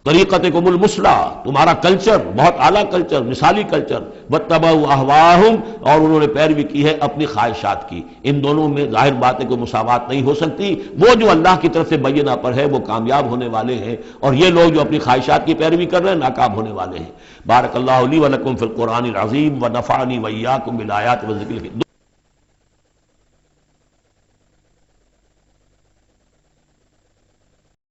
طریقتکم المثلی، تمہارا کلچر بہت اعلیٰ کلچر، مثالی کلچر، واتبعوا اہواءہم، اور انہوں نے پیروی کی ہے اپنی خواہشات کی۔ ان دونوں میں ظاہر بات ہے کوئی مساوات نہیں ہو سکتی۔ وہ جو اللہ کی طرف سے بینہ پر ہے وہ کامیاب ہونے والے ہیں، اور یہ لوگ جو اپنی خواہشات کی پیروی کر رہے ہیں ناکام ہونے والے ہیں۔ بارک اللہ لی ولکم فی القرآن العظیم ونفعنی وإیاکم بالآیات والذکر الحکیم۔